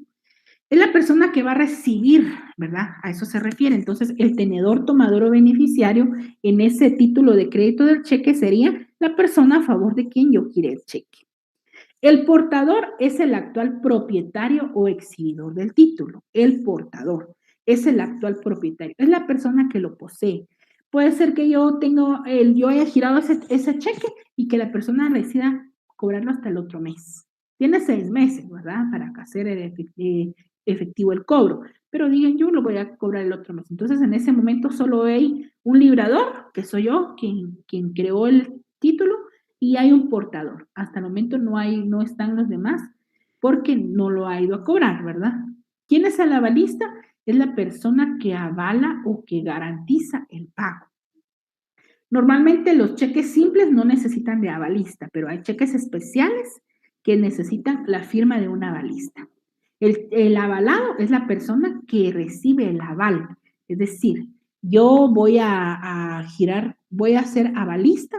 Es la persona que va a recibir, ¿verdad? A eso se refiere. Entonces, el tenedor, tomador o beneficiario en ese título de crédito del cheque sería la persona a favor de quien yo quiere el cheque. El portador es el actual propietario o exhibidor del título. El portador es el actual propietario, es la persona que lo posee. Puede ser que yo haya girado ese cheque y que la persona decida cobrarlo hasta el otro mes. Tiene 6 meses, ¿verdad? Para hacer efectivo el cobro. Pero digan, yo lo voy a cobrar el otro mes. Entonces, en ese momento solo hay un librador, que soy yo, quien creó el título, y hay un portador. Hasta el momento no están los demás porque no lo ha ido a cobrar, ¿verdad? ¿Quién es el avalista? Es la persona que avala o que garantiza el pago. Normalmente los cheques simples no necesitan de avalista, pero hay cheques especiales que necesitan la firma de un avalista. El avalado es la persona que recibe el aval. Es decir, yo voy a girar, voy a ser avalista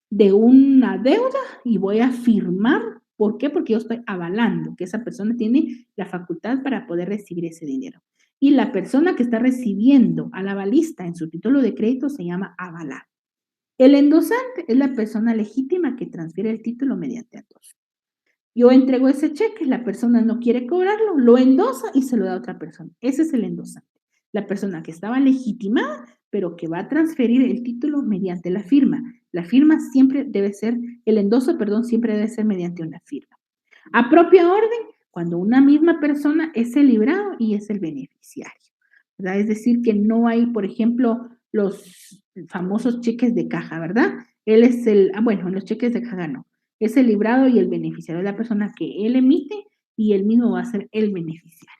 de una deuda y voy a firmar. ¿Por qué? Porque yo estoy avalando que esa persona tiene la facultad para poder recibir ese dinero. Y la persona que está recibiendo al avalista en su título de crédito se llama avalado. El endosante es la persona legítima que transfiere el título mediante endoso. Yo entrego ese cheque, la persona no quiere cobrarlo, lo endosa y se lo da a otra persona. Ese es el endosante. La persona que estaba legitimada, pero que va a transferir el título mediante la firma. La firma siempre debe ser, el endoso, perdón, siempre debe ser mediante una firma. A propia orden, cuando una misma persona es el librado y es el beneficiario, ¿verdad? Es decir, que no hay, por ejemplo, los famosos cheques de caja, ¿verdad? Él es bueno, los cheques de caja no, es el librado y el beneficiario, es la persona que él emite y él mismo va a ser el beneficiario.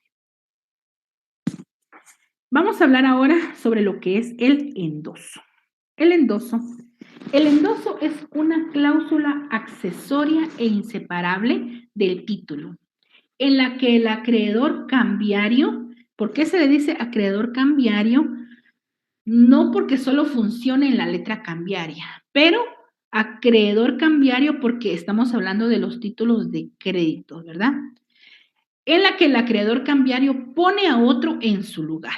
Vamos a hablar ahora sobre lo que es el endoso. El endoso. El endoso es una cláusula accesoria e inseparable del título, en la que el acreedor cambiario, ¿por qué se le dice acreedor cambiario? No porque solo funcione en la letra cambiaria, pero acreedor cambiario porque estamos hablando de los títulos de crédito, ¿verdad? En la que el acreedor cambiario pone a otro en su lugar,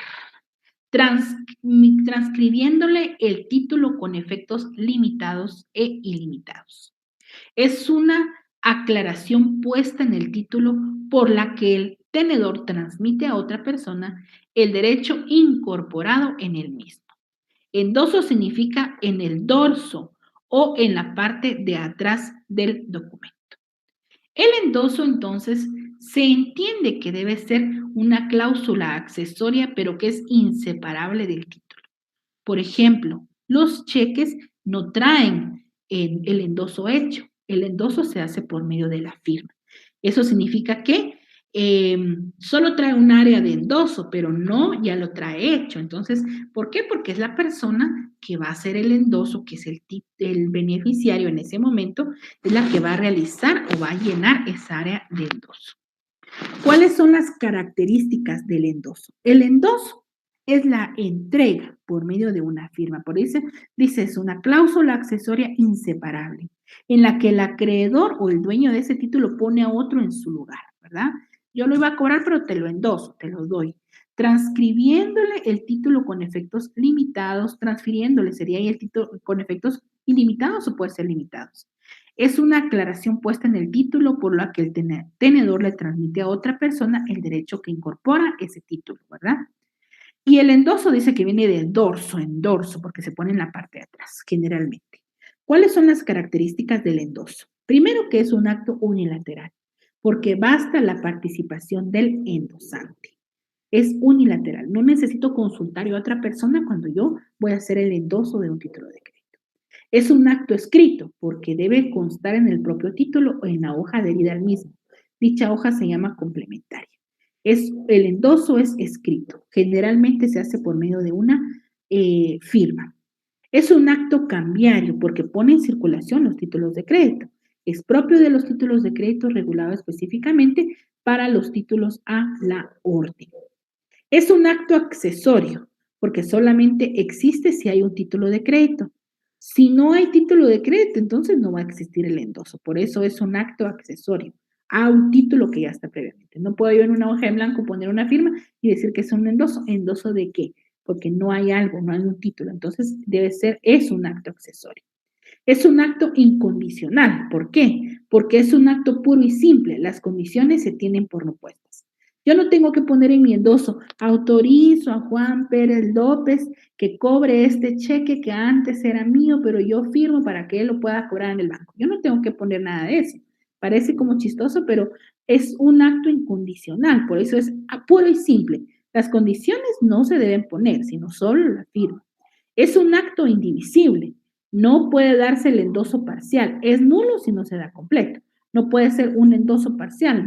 transcribiéndole el título con efectos limitados e ilimitados. Es una aclaración puesta en el título por la que el tenedor transmite a otra persona el derecho incorporado en el mismo. Endoso significa en el dorso o en la parte de atrás del documento. El endoso, entonces, se entiende que debe ser una cláusula accesoria, pero que es inseparable del título. Por ejemplo, los cheques no traen el endoso hecho. El endoso se hace por medio de la firma. Eso significa que solo trae un área de endoso, pero no ya lo trae hecho. Entonces, ¿por qué? Porque es la persona que va a hacer el endoso, que es el beneficiario en ese momento, es la que va a realizar o va a llenar esa área de endoso. ¿Cuáles son las características del endoso? El endoso es la entrega por medio de una firma. Por eso dice, es una cláusula accesoria inseparable, en la que el acreedor o el dueño de ese título pone a otro en su lugar, ¿verdad? Yo lo iba a cobrar, pero te lo endoso, te lo doy. Transcribiéndole el título con efectos limitados, transfiriéndole sería ahí el título con efectos ilimitados o puede ser limitados. Es una aclaración puesta en el título por la que el tenedor le transmite a otra persona el derecho que incorpora ese título, ¿verdad? Y el endoso dice que viene del dorso, en dorso, porque se pone en la parte de atrás, generalmente. ¿Cuáles son las características del endoso? Primero, que es un acto unilateral, porque basta la participación del endosante. Es unilateral. No necesito consultar a otra persona cuando yo voy a hacer el endoso de un título de crédito. Es un acto escrito porque debe constar en el propio título o en la hoja adherida al mismo. Dicha hoja se llama complementaria. El endoso es escrito. Generalmente se hace por medio de una firma. Es un acto cambiario porque pone en circulación los títulos de crédito. Es propio de los títulos de crédito regulado específicamente para los títulos a la orden. Es un acto accesorio porque solamente existe si hay un título de crédito. Si no hay título de crédito, entonces no va a existir el endoso. Por eso es un acto accesorio a un título que ya está previamente. No puedo yo en una hoja en blanco poner una firma y decir que es un endoso. ¿Endoso de qué? Porque no hay algo, no hay un título. Entonces es un acto accesorio. Es un acto incondicional. ¿Por qué? Porque es un acto puro y simple. Las condiciones se tienen por no puestas. Yo no tengo que poner en mi endoso, autorizo a Juan Pérez López que cobre este cheque que antes era mío, pero yo firmo para que él lo pueda cobrar en el banco. Yo no tengo que poner nada de eso. Parece como chistoso, pero es un acto incondicional. Por eso es puro y simple. Las condiciones no se deben poner, sino solo la firma. Es un acto indivisible. No puede darse el endoso parcial. Es nulo si no se da completo. No puede ser un endoso parcial.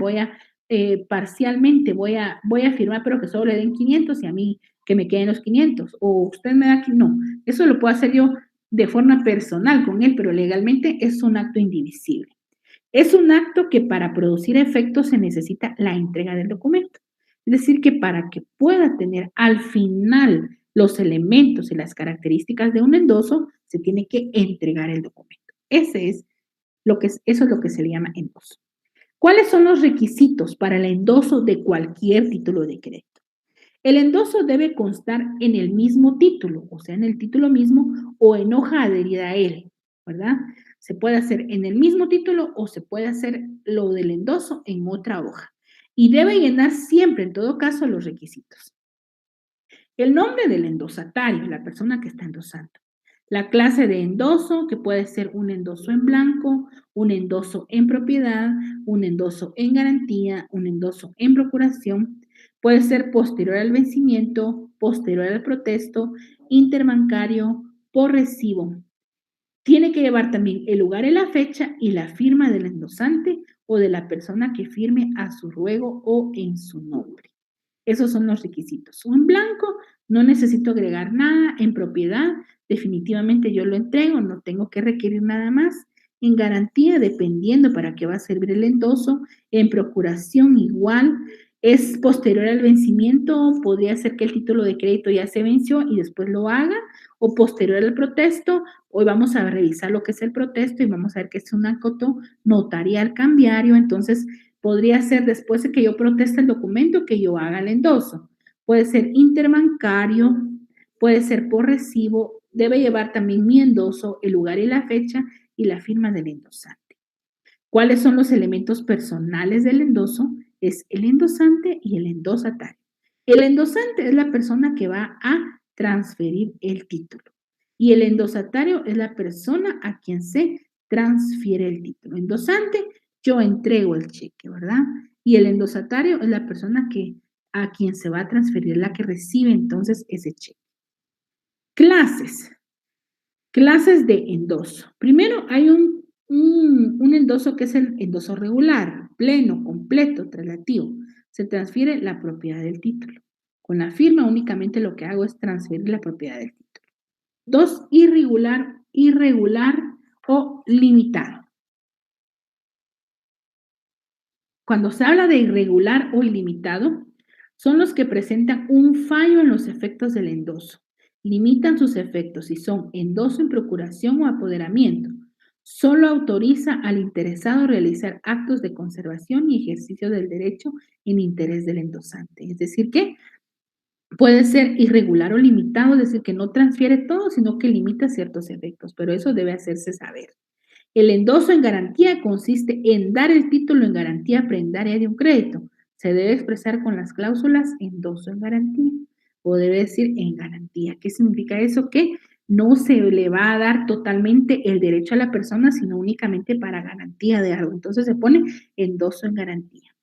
Parcialmente, voy a firmar, pero que solo le den 500 y a mí que me queden los 500. O usted me da que no. Eso lo puedo hacer yo de forma personal con él, pero legalmente es un acto indivisible. Es un acto que para producir efectos se necesita la entrega del documento. Es decir, que para que pueda tener al final los elementos y las características de un endoso, se tiene que entregar el documento. Eso es lo que se le llama endoso. ¿Cuáles son los requisitos para el endoso de cualquier título de crédito? El endoso debe constar en el mismo título, o sea, en el título mismo o en hoja adherida a él. ¿verdad? Se puede hacer en el mismo título o se puede hacer lo del endoso en otra hoja. Y debe llenar siempre, en todo caso, los requisitos. El nombre del endosatario, la persona que está endosando. La clase de endoso, que puede ser un endoso en blanco, un endoso en propiedad, un endoso en garantía, un endoso en procuración. Puede ser posterior al vencimiento, posterior al protesto, interbancario, por recibo. Tiene que llevar también el lugar y la fecha y la firma del endosante o de la persona que firme a su ruego o en su nombre. Esos son los requisitos. O en blanco, no necesito agregar nada. En propiedad, definitivamente yo lo entrego, no tengo que requerir nada más. En garantía, dependiendo para qué va a servir el endoso. En procuración, igual. Es posterior al vencimiento, podría ser que el título de crédito ya se venció y después lo haga, o posterior al protesto. Hoy vamos a revisar lo que es el protesto y vamos a ver que es un acto notarial cambiario. Entonces, podría ser después de que yo proteste el documento que yo haga el endoso. Puede ser interbancario, puede ser por recibo, debe llevar también mi endoso, el lugar y la fecha y la firma del endosante. ¿Cuáles son los elementos personales del endoso? Es el endosante y el endosatario. El endosante es la persona que va a transferir el título y el endosatario es la persona a quien se transfiere el título. Endosante, yo entrego el cheque, ¿verdad? Y el endosatario es la persona que a quien se va a transferir, la que recibe entonces ese cheque. Clases. Clases de endoso. Primero hay un endoso que es el endoso regular, pleno, completo, traslativo. Se transfiere la propiedad del título. Con la firma únicamente lo que hago es transferir la propiedad del título. Dos, irregular o limitado. Cuando se habla de irregular o ilimitado, son los que presentan un fallo en los efectos del endoso. Limitan sus efectos si son endoso en procuración o apoderamiento. Solo autoriza al interesado realizar actos de conservación y ejercicio del derecho en interés del endosante. Es decir, que puede ser irregular o limitado, es decir, que no transfiere todo, sino que limita ciertos efectos, pero eso debe hacerse saber. El endoso en garantía consiste en dar el título en garantía prendaria de un crédito. Se debe expresar con las cláusulas endoso en garantía o debe decir en garantía. ¿Qué significa eso? Que no se le va a dar totalmente el derecho a la persona, sino únicamente para garantía de algo. Entonces se pone endoso en garantía.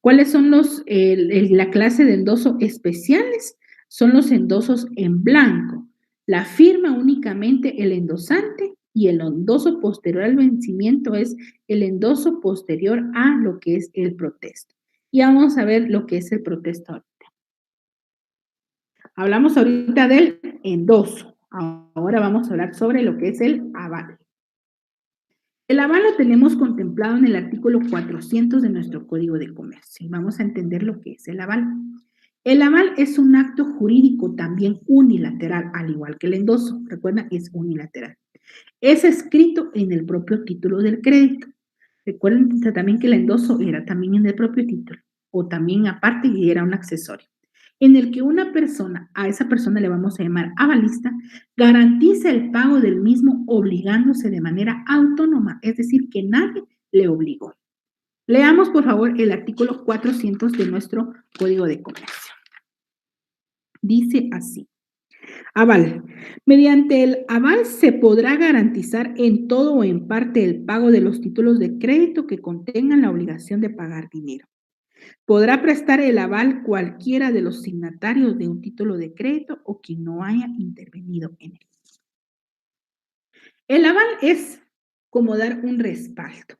¿Cuáles son la clase de endoso especiales? Son los endosos en blanco. La firma únicamente el endosante y el endoso posterior al vencimiento es el endoso posterior a lo que es el protesto. Y vamos a ver lo que es el protesto ahorita. Hablamos ahorita del endoso. Ahora vamos a hablar sobre lo que es el aval. El aval lo tenemos contemplado en el artículo 400 de nuestro Código de Comercio. Y vamos a entender lo que es el aval. El aval es un acto jurídico también unilateral, al igual que el endoso. Recuerda, es unilateral. Es escrito en el propio título del crédito. Recuerden también que el endoso era también en el propio título, o también aparte y era un accesorio, en el que una persona, a esa persona le vamos a llamar avalista, garantiza el pago del mismo obligándose de manera autónoma, es decir, que nadie le obligó. Leamos, por favor, el artículo 400 de nuestro Código de Comercio. Dice así. Aval. Mediante el aval se podrá garantizar en todo o en parte el pago de los títulos de crédito que contengan la obligación de pagar dinero. Podrá prestar el aval cualquiera de los signatarios de un título de crédito o quien no haya intervenido en él. El aval es como dar un respaldo.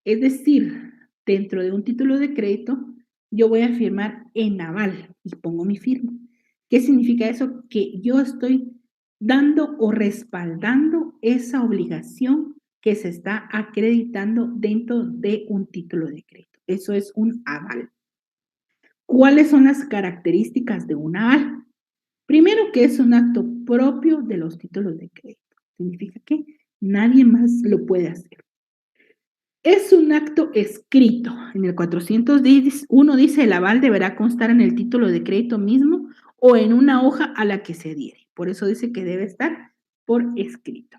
Es decir, dentro de un título de crédito, yo voy a firmar en aval y pongo mi firma. ¿Qué significa eso? Que yo estoy dando o respaldando esa obligación que se está acreditando dentro de un título de crédito. Eso es un aval. ¿Cuáles son las características de un aval? Primero, que es un acto propio de los títulos de crédito. Significa que nadie más lo puede hacer. Es un acto escrito. En el 401 dice, el aval deberá constar en el título de crédito mismo o en una hoja a la que se adhiere. Por eso dice que debe estar por escrito.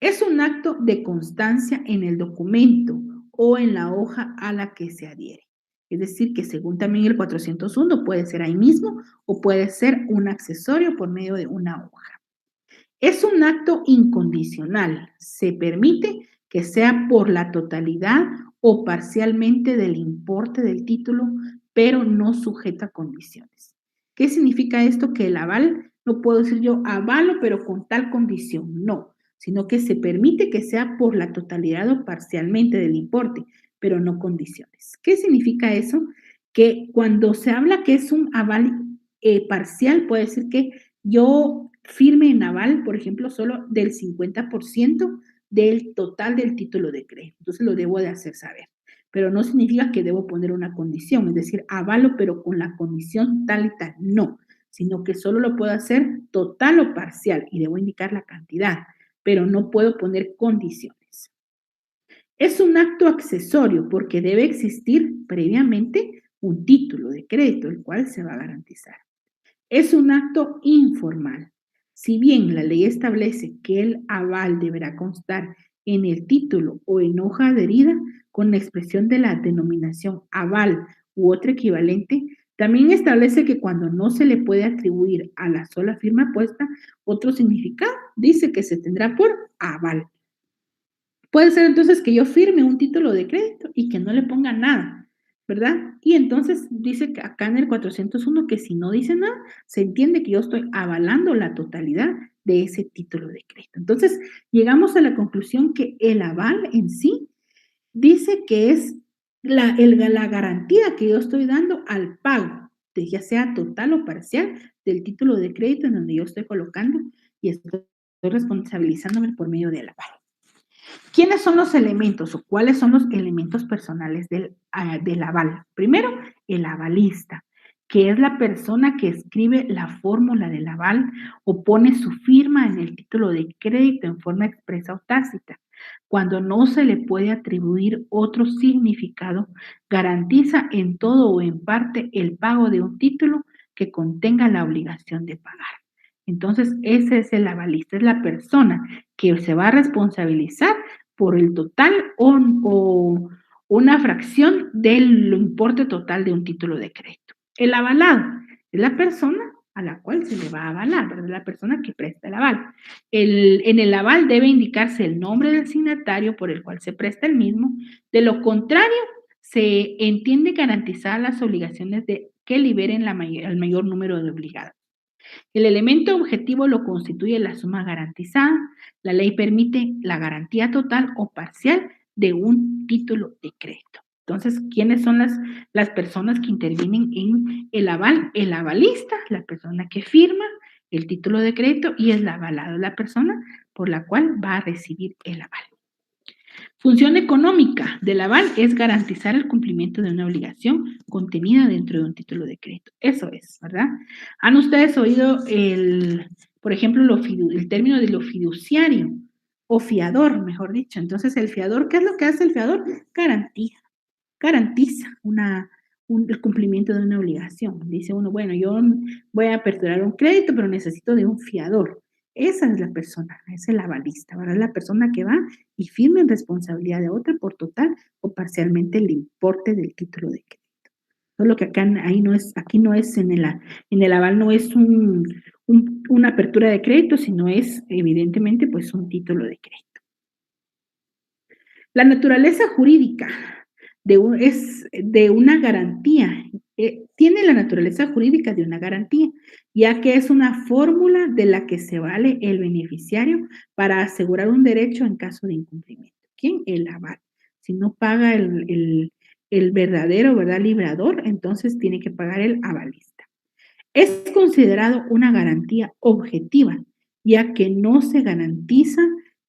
Es un acto de constancia en el documento o en la hoja a la que se adhiere. Es decir, que según también el 401 puede ser ahí mismo o puede ser un accesorio por medio de una hoja. Es un acto incondicional. Se permite que sea por la totalidad o parcialmente del importe del título, pero no sujeta a condiciones. ¿Qué significa esto? Que el aval, no puedo decir yo avalo, pero con tal condición, no, sino que se permite que sea por la totalidad o parcialmente del importe, pero no condiciones. ¿Qué significa eso? Que cuando se habla que es un aval parcial, puede decir que yo firme en aval, por ejemplo, solo del 50% del total del título de crédito. Entonces lo debo de hacer saber. Pero no significa que debo poner una condición, es decir, avalo, pero con la condición tal y tal. No, sino que solo lo puedo hacer total o parcial y debo indicar la cantidad, pero no puedo poner condiciones. Es un acto accesorio porque debe existir previamente un título de crédito, el cual se va a garantizar. Es un acto informal. Si bien la ley establece que el aval deberá constar en el título o en hoja adherida con la expresión de la denominación aval u otro equivalente, también establece que cuando no se le puede atribuir a la sola firma puesta otro significado, dice que se tendrá por aval. Puede ser entonces que yo firme un título de crédito y que no le ponga nada, ¿verdad? Y entonces dice que acá en el 401 que si no dice nada, se entiende que yo estoy avalando la totalidad de ese título de crédito. Entonces, llegamos a la conclusión que el aval en sí dice que es la garantía que yo estoy dando al pago, de ya sea total o parcial, del título de crédito en donde yo estoy colocando y estoy responsabilizándome por medio del aval. ¿Quiénes son los elementos o cuáles son los elementos personales del aval? Primero, el avalista, que es la persona que escribe la fórmula del aval o pone su firma en el título de crédito en forma expresa o tácita. Cuando no se le puede atribuir otro significado, garantiza en todo o en parte el pago de un título que contenga la obligación de pagar. Entonces, ese es el avalista, es la persona que se va a responsabilizar por el total o una fracción del importe total de un título de crédito. El avalado es la persona a la cual se le va a avalar, ¿verdad? La persona que presta el aval. En el aval debe indicarse el nombre del signatario por el cual se presta el mismo. De lo contrario, se entiende garantizar las obligaciones de que liberen el mayor número de obligados. El elemento objetivo lo constituye la suma garantizada. La ley permite la garantía total o parcial de un título de crédito. Entonces, ¿quiénes son las personas que intervienen en el aval? El avalista, la persona que firma el título de crédito, y el avalado, la persona por la cual va a recibir el aval. Función económica del aval es garantizar el cumplimiento de una obligación contenida dentro de un título de crédito. Eso es, ¿verdad? ¿Han ustedes oído por ejemplo, el término de lo fiduciario o fiador, mejor dicho? Entonces, el fiador, ¿qué es lo que hace el fiador? Garantiza el cumplimiento de una obligación. Dice uno, bueno, yo voy a aperturar un crédito, pero necesito de un fiador. Esa es la persona, es el avalista, ¿verdad? La persona que va y firma en responsabilidad de otra por total o parcialmente el importe del título de crédito. Solo que acá ahí no es, aquí no es en el aval no es una apertura de crédito, sino es evidentemente pues un título de crédito. La naturaleza jurídica es de una garantía, tiene la naturaleza jurídica de una garantía, ya que es una fórmula de la que se vale el beneficiario para asegurar un derecho en caso de incumplimiento. ¿Quién? El aval. Si no paga el verdadero, ¿verdad? Librador, entonces tiene que pagar el avalista. Es considerado una garantía objetiva, ya que no se garantiza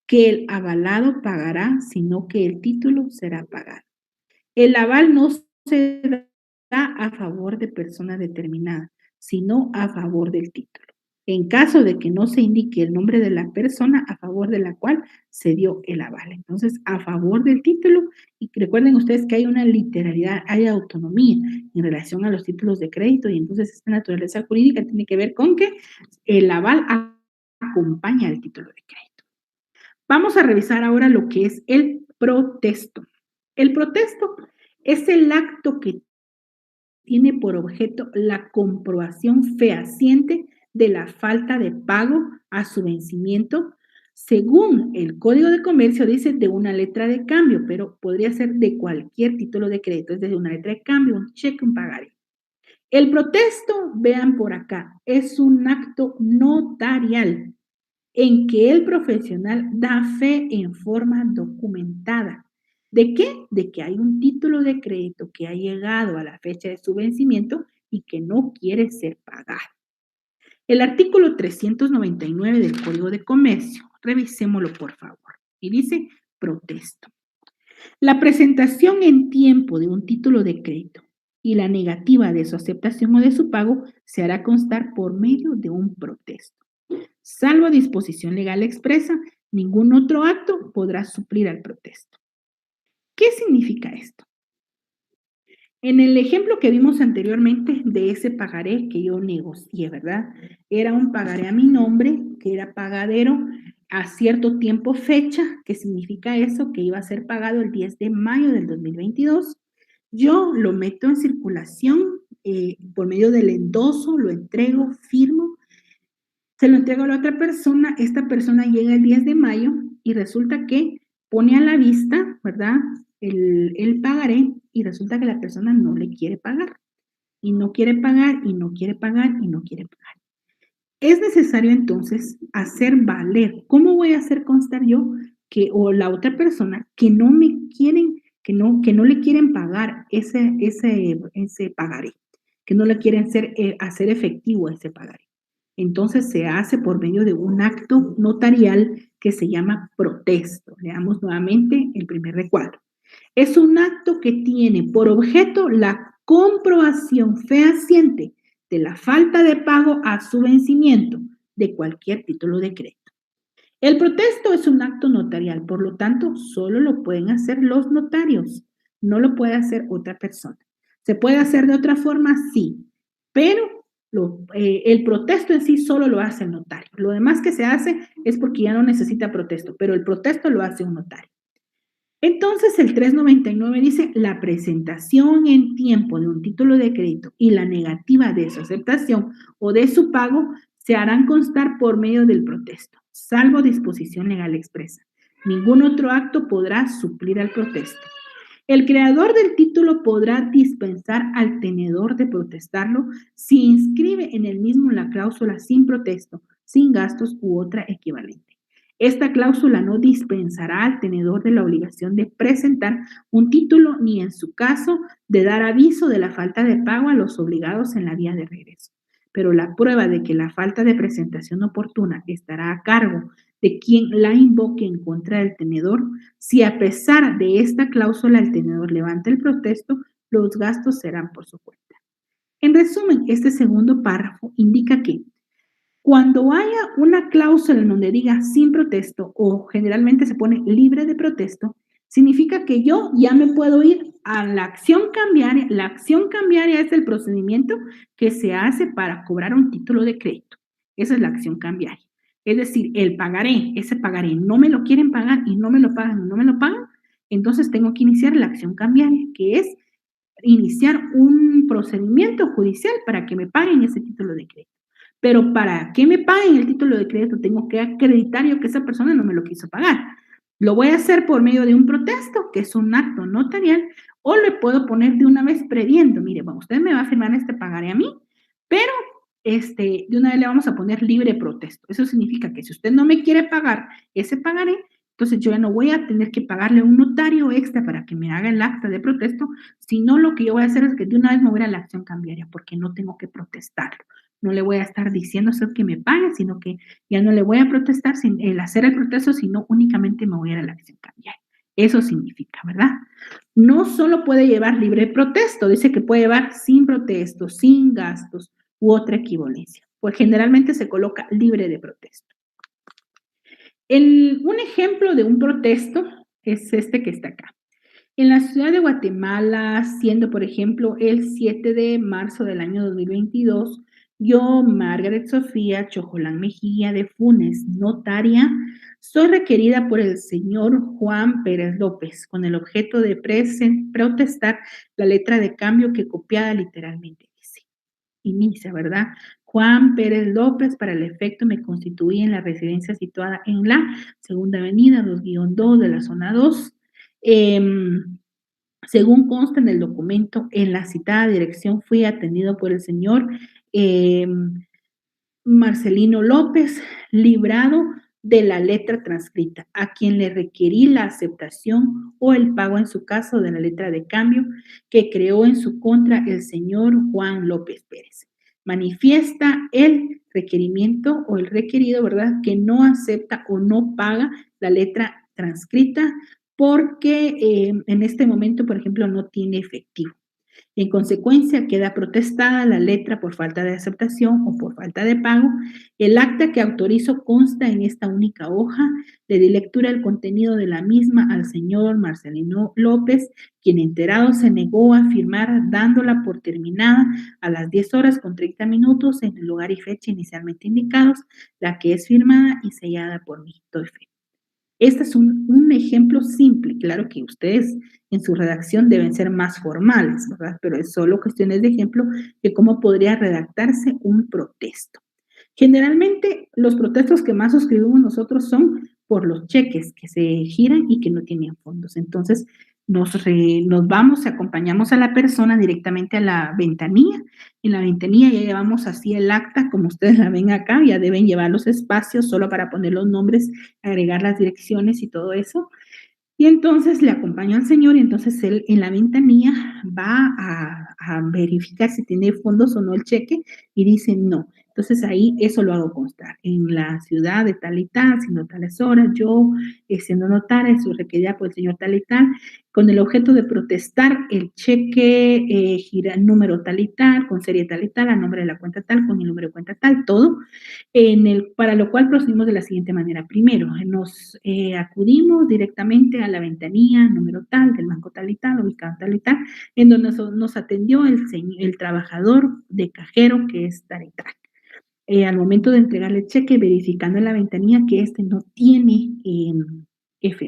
que el avalado pagará, sino que el título será pagado. El aval no se da a favor de persona determinada, sino a favor del título. En caso de que no se indique el nombre de la persona a favor de la cual se dio el aval. Entonces, a favor del título, y recuerden ustedes que hay una literalidad, hay autonomía en relación a los títulos de crédito, y entonces esta naturaleza jurídica tiene que ver con que el aval acompaña al título de crédito. Vamos a revisar ahora lo que es el protesto. El protesto es el acto que tiene por objeto la comprobación fehaciente de la falta de pago a su vencimiento, según el Código de Comercio dice de una letra de cambio, pero podría ser de cualquier título de crédito, es decir, una letra de cambio, un cheque, un pagaré. El protesto, vean por acá, es un acto notarial en que el profesional da fe en forma documentada. ¿De qué? De que hay un título de crédito que ha llegado a la fecha de su vencimiento y que no quiere ser pagado. El artículo 399 del Código de Comercio, revisémoslo por favor, y dice protesto. La presentación en tiempo de un título de crédito y la negativa de su aceptación o de su pago se hará constar por medio de un protesto. Salvo disposición legal expresa, ningún otro acto podrá suplir al protesto. ¿Qué significa esto? En el ejemplo que vimos anteriormente de ese pagaré que yo negocié, ¿verdad? Era un pagaré a mi nombre, que era pagadero a cierto tiempo fecha, que significa eso, que iba a ser pagado el 10 de mayo del 2022. Yo lo meto en circulación por medio del endoso, lo entrego, firmo, se lo entrego a la otra persona, esta persona llega el 10 de mayo y resulta que pone a la vista, ¿verdad? El pagaré y resulta que la persona no le quiere pagar y no quiere pagar y no quiere pagar y no quiere pagar. Es necesario entonces hacer valer. ¿Cómo voy a hacer constar yo que o la otra persona que no me quieren, que no le quieren pagar ese pagaré, que no le quieren hacer efectivo ese pagaré? Entonces se hace por medio de un acto notarial que se llama protesto. Leamos nuevamente el primer recuadro. Es un acto que tiene por objeto la comprobación fehaciente de la falta de pago a su vencimiento de cualquier título de crédito. El protesto es un acto notarial, por lo tanto, solo lo pueden hacer los notarios, no lo puede hacer otra persona. ¿Se puede hacer de otra forma? Sí, pero el protesto en sí solo lo hace el notario. Lo demás que se hace es porque ya no necesita protesto, pero el protesto lo hace un notario. Entonces, el 399 dice, la presentación en tiempo de un título de crédito y la negativa de su aceptación o de su pago se harán constar por medio del protesto, salvo disposición legal expresa. Ningún otro acto podrá suplir al protesto. El creador del título podrá dispensar al tenedor de protestarlo si inscribe en el mismo la cláusula sin protesto, sin gastos u otra equivalente. Esta cláusula no dispensará al tenedor de la obligación de presentar un título ni en su caso de dar aviso de la falta de pago a los obligados en la vía de regreso. Pero la prueba de que la falta de presentación oportuna estará a cargo de quien la invoque en contra del tenedor, si a pesar de esta cláusula el tenedor levanta el protesto, los gastos serán por su cuenta. En resumen, este segundo párrafo indica que cuando haya una cláusula en donde diga sin protesto o generalmente se pone libre de protesto, significa que yo ya me puedo ir a la acción cambiaria. La acción cambiaria es el procedimiento que se hace para cobrar un título de crédito. Esa es la acción cambiaria. Es decir, el pagaré, ese pagaré no me lo quieren pagar y no me lo pagan y no me lo pagan, entonces tengo que iniciar la acción cambiaria, que es iniciar un procedimiento judicial para que me paguen ese título de crédito. Pero para que me paguen el título de crédito tengo que acreditar yo que esa persona no me lo quiso pagar. Lo voy a hacer por medio de un protesto, que es un acto notarial, o le puedo poner de una vez previendo, mire, bueno, usted me va a firmar este pagaré a mí, pero de una vez le vamos a poner libre protesto. Eso significa que si usted no me quiere pagar ese pagaré, entonces yo ya no voy a tener que pagarle a un notario extra para que me haga el acta de protesto, sino lo que yo voy a hacer es que de una vez me voy a la acción cambiaria porque no tengo que protestarlo. No le voy a estar diciendo que me pague, sino que ya no le voy a protestar sin el hacer el protesto, sino únicamente me voy a ir a la acción cambiaria. Eso significa, ¿verdad? No solo puede llevar libre protesto, dice que puede llevar sin protesto, sin gastos u otra equivalencia. Pues generalmente se coloca libre de protesto. Un ejemplo de un protesto es este que está acá. En la ciudad de Guatemala, siendo por ejemplo el 7 de marzo del año 2022, Yo, Margaret Sofía Chojolán Mejía de Funes, notaria, soy requerida por el señor Juan Pérez López con el objeto de protestar la letra de cambio que copiada literalmente dice. Inicia, ¿verdad? Juan Pérez López, para el efecto me constituí en la residencia situada en la Segunda Avenida 2-2 de la zona 2. Según consta en el documento, en la citada dirección fui atendido por el señor eh, Marcelino López, librado de la letra transcrita, a quien le requerí la aceptación o el pago en su caso de la letra de cambio que creó en su contra el señor Juan López Pérez. Manifiesta el requerimiento o el requerido, ¿verdad?, que no acepta o no paga la letra transcrita porque en este momento, por ejemplo, no tiene efectivo. En consecuencia, queda protestada la letra por falta de aceptación o por falta de pago. El acta que autorizo consta en esta única hoja. Le di lectura el contenido de la misma al señor Marcelino López, quien enterado se negó a firmar, dándola por terminada a las 10:30 en el lugar y fecha inicialmente indicados, la que es firmada y sellada por mí. Doy fe. Este es un ejemplo simple. Claro que ustedes en su redacción deben ser más formales, ¿verdad? Pero es solo cuestiones de ejemplo de cómo podría redactarse un protesto. Generalmente, los protestos que más suscribimos nosotros son por los cheques que se giran y que no tienen fondos. Entonces, nos vamos, acompañamos a la persona directamente a la ventanilla. En la ventanilla ya llevamos así el acta, como ustedes la ven acá, ya deben llevar los espacios solo para poner los nombres, agregar las direcciones y todo eso. Y entonces le acompaño al señor y entonces él en la ventanilla va a verificar si tiene fondos o no el cheque y dice no. Entonces ahí eso lo hago constar. En la ciudad de tal y tal, siendo tales horas, yo siendo notaria, su requerida por el señor tal y tal, con el objeto de protestar el cheque, gira número tal y tal, con serie tal y tal, a nombre de la cuenta tal, con el número de cuenta tal, todo para lo cual procedimos de la siguiente manera. Primero, nos acudimos directamente a la ventanilla número tal, del banco tal y tal, ubicado tal y tal, en donde nos atendió el trabajador de cajero que es tal y tal. Al momento de entregarle el cheque, verificando en la ventanilla que este no tiene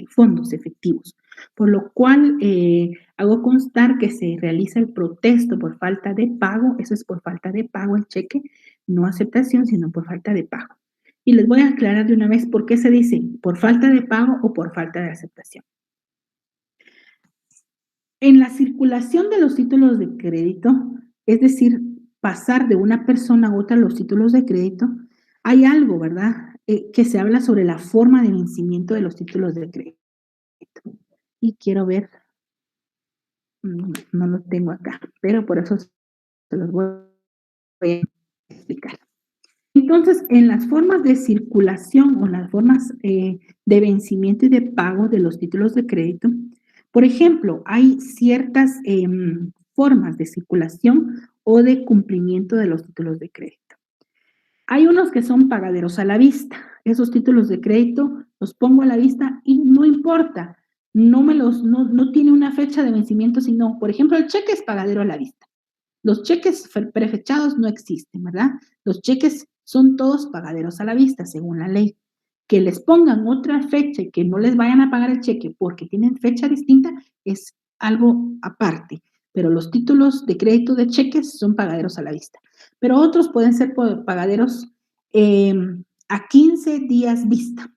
fondos efectivos, por lo cual hago constar que se realiza el protesto por falta de pago. Eso es por falta de pago el cheque, no aceptación, sino por falta de pago. Y les voy a aclarar de una vez por qué se dice por falta de pago o por falta de aceptación. En la circulación de los títulos de crédito, es decir, pasar de una persona a otra los títulos de crédito, hay algo, ¿verdad? Que se habla sobre la forma de vencimiento de los títulos de crédito. Y quiero ver, no lo tengo acá, pero por eso se los voy a explicar. Entonces, en las formas de circulación o las formas de vencimiento y de pago de los títulos de crédito, por ejemplo, hay ciertas formas de circulación o de cumplimiento de los títulos de crédito. Hay unos que son pagaderos a la vista. Esos títulos de crédito los pongo a la vista y no importa, no tiene una fecha de vencimiento, sino, por ejemplo, el cheque es pagadero a la vista. Los cheques prefechados no existen, ¿verdad? Los cheques son todos pagaderos a la vista, según la ley. Que les pongan otra fecha y que no les vayan a pagar el cheque porque tienen fecha distinta es algo aparte. Pero los títulos de crédito de cheques son pagaderos a la vista. Pero otros pueden ser pagaderos a 15 días vista.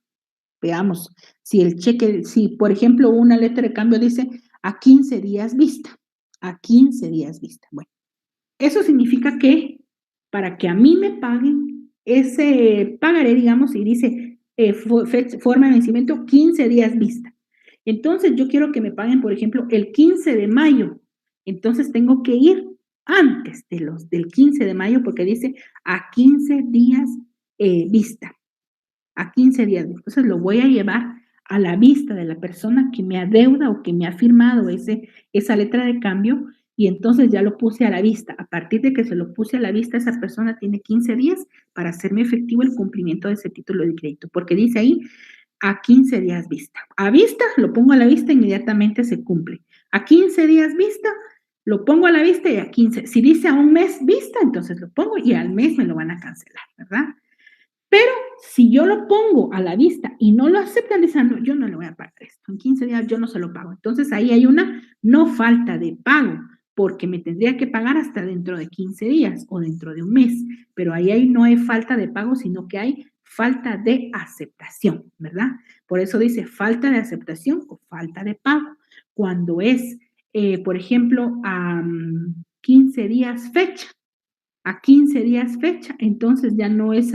Veamos, si el cheque, si por ejemplo una letra de cambio dice a 15 días vista, a 15 días vista. Bueno, eso significa que para que a mí me paguen ese pagaré, digamos, y dice forma de vencimiento 15 días vista. Entonces yo quiero que me paguen, por ejemplo, el 15 de mayo. Entonces tengo que ir antes del 15 de mayo porque dice a 15 días vista. A 15 días. Entonces lo voy a llevar a la vista de la persona que me adeuda o que me ha firmado esa letra de cambio y entonces ya lo puse a la vista. A partir de que se lo puse a la vista, esa persona tiene 15 días para hacerme efectivo el cumplimiento de ese título de crédito, porque dice ahí a 15 días vista. A vista, lo pongo a la vista, inmediatamente se cumple. A 15 días vista, Lo pongo a la vista y a 15. Si dice a un mes vista, entonces lo pongo y al mes me lo van a cancelar, ¿verdad? Pero si yo lo pongo a la vista y no lo aceptan, dicen, no, yo no le voy a pagar esto. En 15 días yo no se lo pago. Entonces ahí hay una no falta de pago, porque me tendría que pagar hasta dentro de 15 días o dentro de un mes. Pero ahí no hay falta de pago, sino que hay falta de aceptación, ¿verdad? Por eso dice falta de aceptación o falta de pago. Cuando es, por ejemplo, a 15 días fecha, a 15 días fecha, entonces ya no es,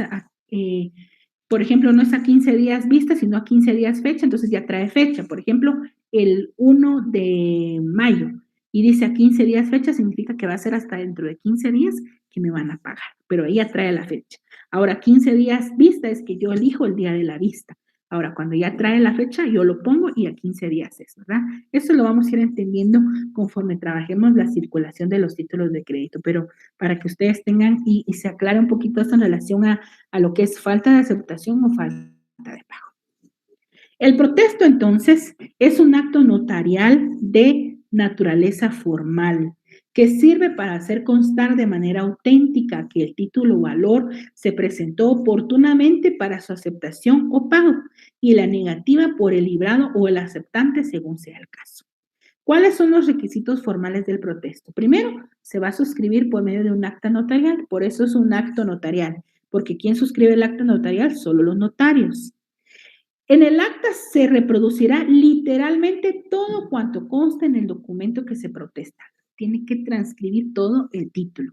por ejemplo, no es a 15 días vista, sino a 15 días fecha, entonces ya trae fecha. Por ejemplo, el 1 de mayo y dice a 15 días fecha, significa que va a ser hasta dentro de 15 días que me van a pagar, pero ahí ya trae la fecha. Ahora, 15 días vista es que yo elijo el día de la vista. Ahora, cuando ya trae la fecha, yo lo pongo y a 15 días es, ¿verdad? Eso lo vamos a ir entendiendo conforme trabajemos la circulación de los títulos de crédito, pero para que ustedes tengan y se aclare un poquito esto en relación a lo que es falta de aceptación o falta de pago. El protesto, entonces, es un acto notarial de naturaleza formal que sirve para hacer constar de manera auténtica que el título o valor se presentó oportunamente para su aceptación o pago y la negativa por el librado o el aceptante según sea el caso. ¿Cuáles son los requisitos formales del protesto? Primero, se va a suscribir por medio de un acta notarial, por eso es un acto notarial, porque ¿quién suscribe el acta notarial? Solo los notarios. En el acta se reproducirá literalmente todo cuanto consta en el documento que se protesta. Tiene que transcribir todo el título.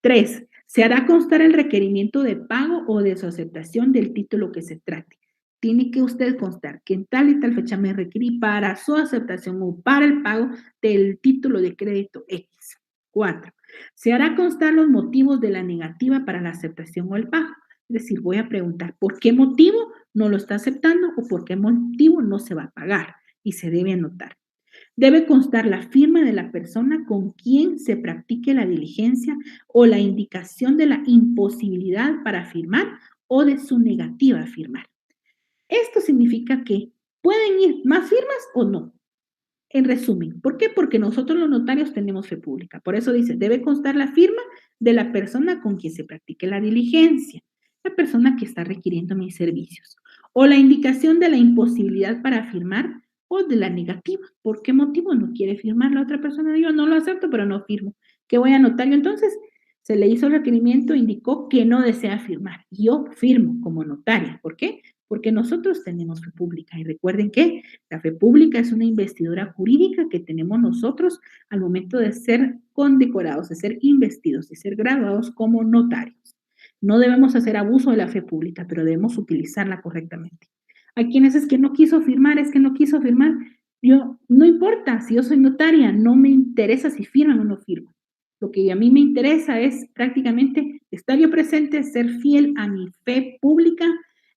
3. Se hará constar el requerimiento de pago o de su aceptación del título que se trate. Tiene que usted constar que en tal y tal fecha me requerí para su aceptación o para el pago del título de crédito X. 4. Se hará constar los motivos de la negativa para la aceptación o el pago. Es decir, voy a preguntar por qué motivo no lo está aceptando o por qué motivo no se va a pagar y se debe anotar. Debe constar la firma de la persona con quien se practique la diligencia o la indicación de la imposibilidad para firmar o de su negativa a firmar. Esto significa que pueden ir más firmas o no. En resumen, ¿por qué? Porque nosotros los notarios tenemos fe pública. Por eso dice, debe constar la firma de la persona con quien se practique la diligencia, la persona que está requiriendo mis servicios, o la indicación de la imposibilidad para firmar o de la negativa. ¿Por qué motivo no quiere firmar la otra persona? Yo no lo acepto, pero no firmo. ¿Qué voy a notario entonces? Se le hizo el requerimiento, indicó que no desea firmar. Yo firmo como notaria. ¿Por qué? Porque nosotros tenemos fe pública. Y recuerden que la fe pública es una investidura jurídica que tenemos nosotros al momento de ser condecorados, de ser investidos, de ser graduados como notarios. No debemos hacer abuso de la fe pública, pero debemos utilizarla correctamente. Hay quienes es que no quiso firmar, es que no quiso firmar. Yo, no importa, si yo soy notaria, no me interesa si firman o no firman. Lo que a mí me interesa es prácticamente estar yo presente, ser fiel a mi fe pública,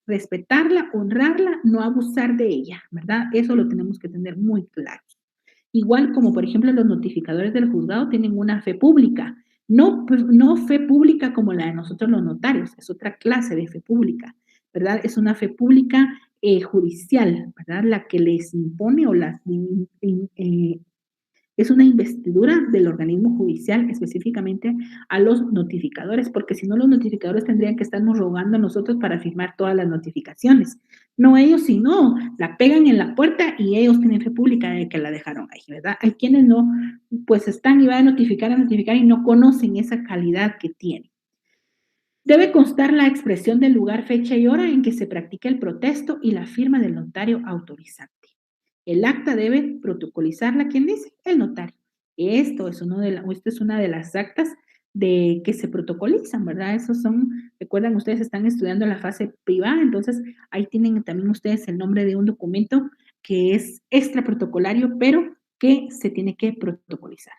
respetarla, honrarla, no abusar de ella, ¿verdad? Eso lo tenemos que tener muy claro. Igual como, por ejemplo, los notificadores del juzgado tienen una fe pública, no, pues, no fe pública como la de nosotros los notarios, es otra clase de fe pública, ¿verdad? Es una fe pública judicial, ¿verdad? La que les impone o las es una investidura del organismo judicial, específicamente a los notificadores, porque si no, los notificadores tendrían que estarnos rogando a nosotros para firmar todas las notificaciones. No ellos, sino la pegan en la puerta y ellos tienen fe pública de que la dejaron ahí, ¿verdad? Hay quienes no, pues están y van a notificar y no conocen esa calidad que tienen. Debe constar la expresión del lugar, fecha y hora en que se practica el protesto y la firma del notario autorizante. El acta debe protocolizarla, ¿quién dice? El notario. Esta es una de las actas de que se protocolizan, ¿verdad? Esos son, recuerdan, ustedes están estudiando la fase privada, entonces ahí tienen también ustedes el nombre de un documento que es extra protocolario, pero que se tiene que protocolizar.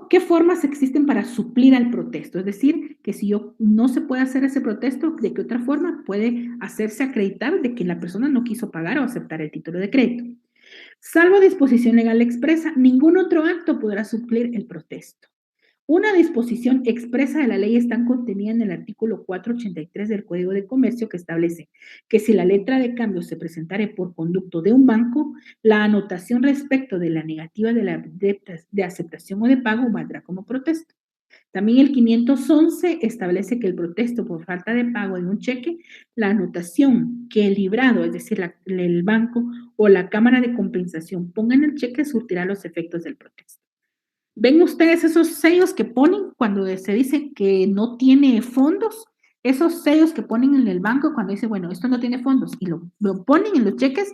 ¿Qué formas existen para suplir al protesto? Es decir, que si yo no se puede hacer ese protesto, ¿de qué otra forma puede hacerse acreditar de que la persona no quiso pagar o aceptar el título de crédito? Salvo disposición legal expresa, ningún otro acto podrá suplir el protesto. Una disposición expresa de la ley está contenida en el artículo 483 del Código de Comercio, que establece que si la letra de cambio se presentare por conducto de un banco, la anotación respecto de la negativa de aceptación o de pago valdrá como protesto. También el 511 establece que el protesto por falta de pago en un cheque, la anotación que el librado, es decir, el banco o la Cámara de Compensación ponga en el cheque, surtirá los efectos del protesto. ¿Ven ustedes esos sellos que ponen cuando se dice que no tiene fondos? Esos sellos que ponen en el banco cuando dice, bueno, esto no tiene fondos y lo ponen en los cheques,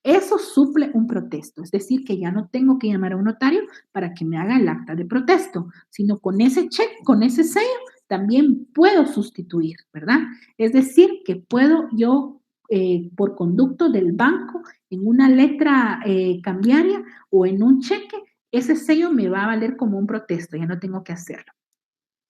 eso suple un protesto. Es decir, que ya no tengo que llamar a un notario para que me haga el acta de protesto, sino con ese cheque, con ese sello, también puedo sustituir, ¿verdad? Es decir, que puedo yo, por conducto del banco, en una letra cambiaria o en un cheque, ese sello me va a valer como un protesto, ya no tengo que hacerlo.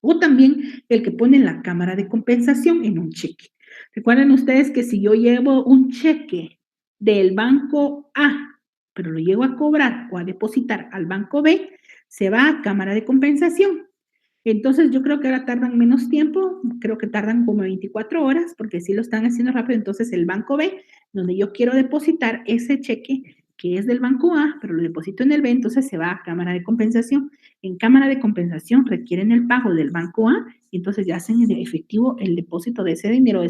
O también el que pone la cámara de compensación en un cheque. Recuerden ustedes que si yo llevo un cheque del banco A, pero lo llego a cobrar o a depositar al banco B, se va a cámara de compensación. Entonces yo creo que ahora tardan menos tiempo, creo que tardan como 24 horas, porque si lo están haciendo rápido, entonces el banco B, donde yo quiero depositar ese cheque que es del banco A, pero lo deposito en el B, entonces se va a cámara de compensación. En cámara de compensación requieren el pago del banco A, y entonces ya hacen efectivo el depósito de ese dinero,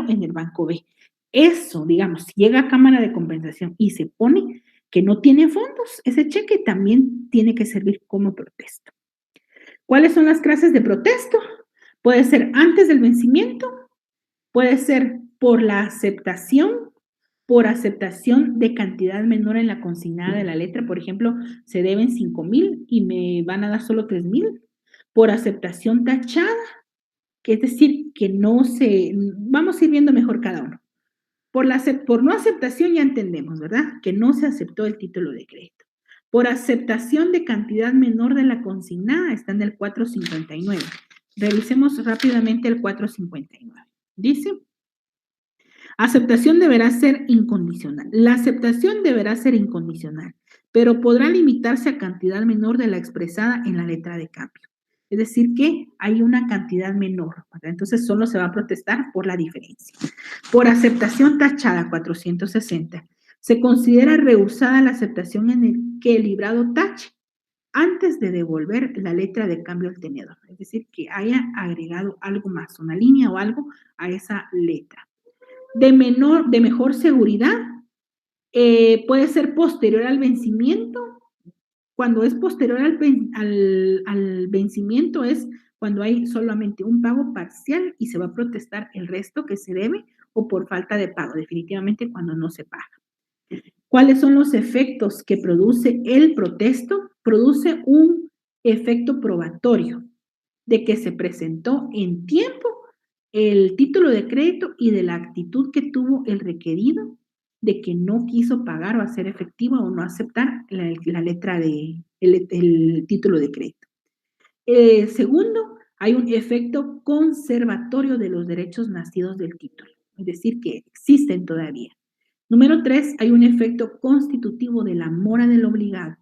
en el banco B. Eso, digamos, si llega a cámara de compensación y se pone que no tiene fondos, ese cheque también tiene que servir como protesta. ¿Cuáles son las clases de protesto? Puede ser antes del vencimiento, puede ser por aceptación de cantidad menor en la consignada de la letra. Por ejemplo, se deben 5,000 y me van a dar solo 3,000. Por aceptación tachada, que es decir, que no se, vamos a ir viendo mejor cada uno. Por no aceptación ya entendemos, ¿verdad? Que no se aceptó el título de crédito. Por aceptación de cantidad menor de la consignada está en el 459. Revisemos rápidamente el 459. Dice, aceptación deberá ser incondicional. La aceptación deberá ser incondicional, pero podrá limitarse a cantidad menor de la expresada en la letra de cambio. Es decir, que hay una cantidad menor, ¿verdad? Entonces solo se va a protestar por la diferencia. Por aceptación tachada 460. Se considera rehusada la aceptación en el que el librado tache antes de devolver la letra de cambio al tenedor. Es decir, que haya agregado algo más, una línea o algo a esa letra. De mejor seguridad, puede ser posterior al vencimiento. Cuando es posterior al vencimiento es cuando hay solamente un pago parcial y se va a protestar el resto que se debe o por falta de pago, definitivamente cuando no se paga. ¿Cuáles son los efectos que produce el protesto? Produce un efecto probatorio de que se presentó en tiempo el título de crédito y de la actitud que tuvo el requerido de que no quiso pagar o hacer efectiva o no aceptar la letra el título de crédito. Segundo, hay un efecto conservatorio de los derechos nacidos del título, es decir, que existen todavía. Número 3, hay un efecto constitutivo de la mora del obligado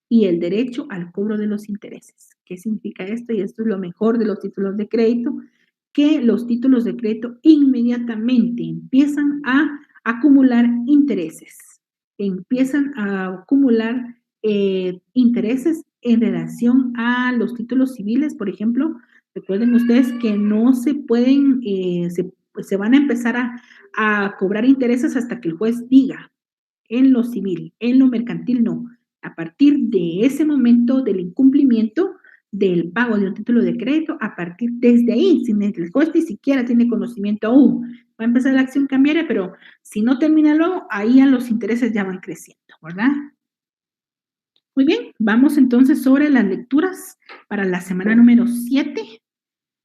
y el derecho al cobro de los intereses. ¿Qué significa esto? Y esto es lo mejor de los títulos de crédito, que los títulos de crédito inmediatamente empiezan a acumular intereses, empiezan a acumular intereses en relación a los títulos civiles, por ejemplo. Recuerden ustedes que no se pueden, se van a empezar a cobrar intereses hasta que el juez diga en lo civil, en lo mercantil no. A partir de ese momento del incumplimiento del pago de un título de crédito, a partir desde ahí, sin el juez ni siquiera tiene conocimiento aún, va a empezar la acción cambiaria, pero si no termina luego, ahí ya los intereses ya van creciendo, ¿verdad? Muy bien, vamos entonces sobre las lecturas para la semana número 7,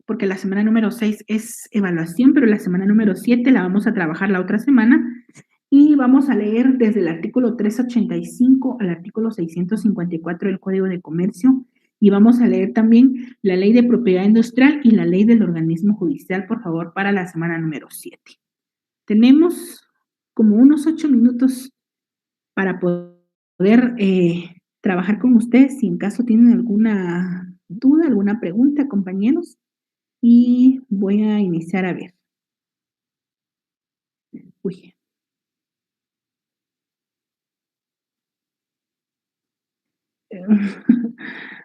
porque la semana número 6 es evaluación, pero la semana número 7 la vamos a trabajar la otra semana y vamos a leer desde el artículo 385 al artículo 654 del Código de Comercio y vamos a leer también la ley de propiedad industrial y la ley del organismo judicial, por favor, para la semana número 7. Tenemos como unos 8 minutos para poder trabajar con ustedes si en caso tienen alguna duda, alguna pregunta, compañeros. Y voy a iniciar a ver. Uy.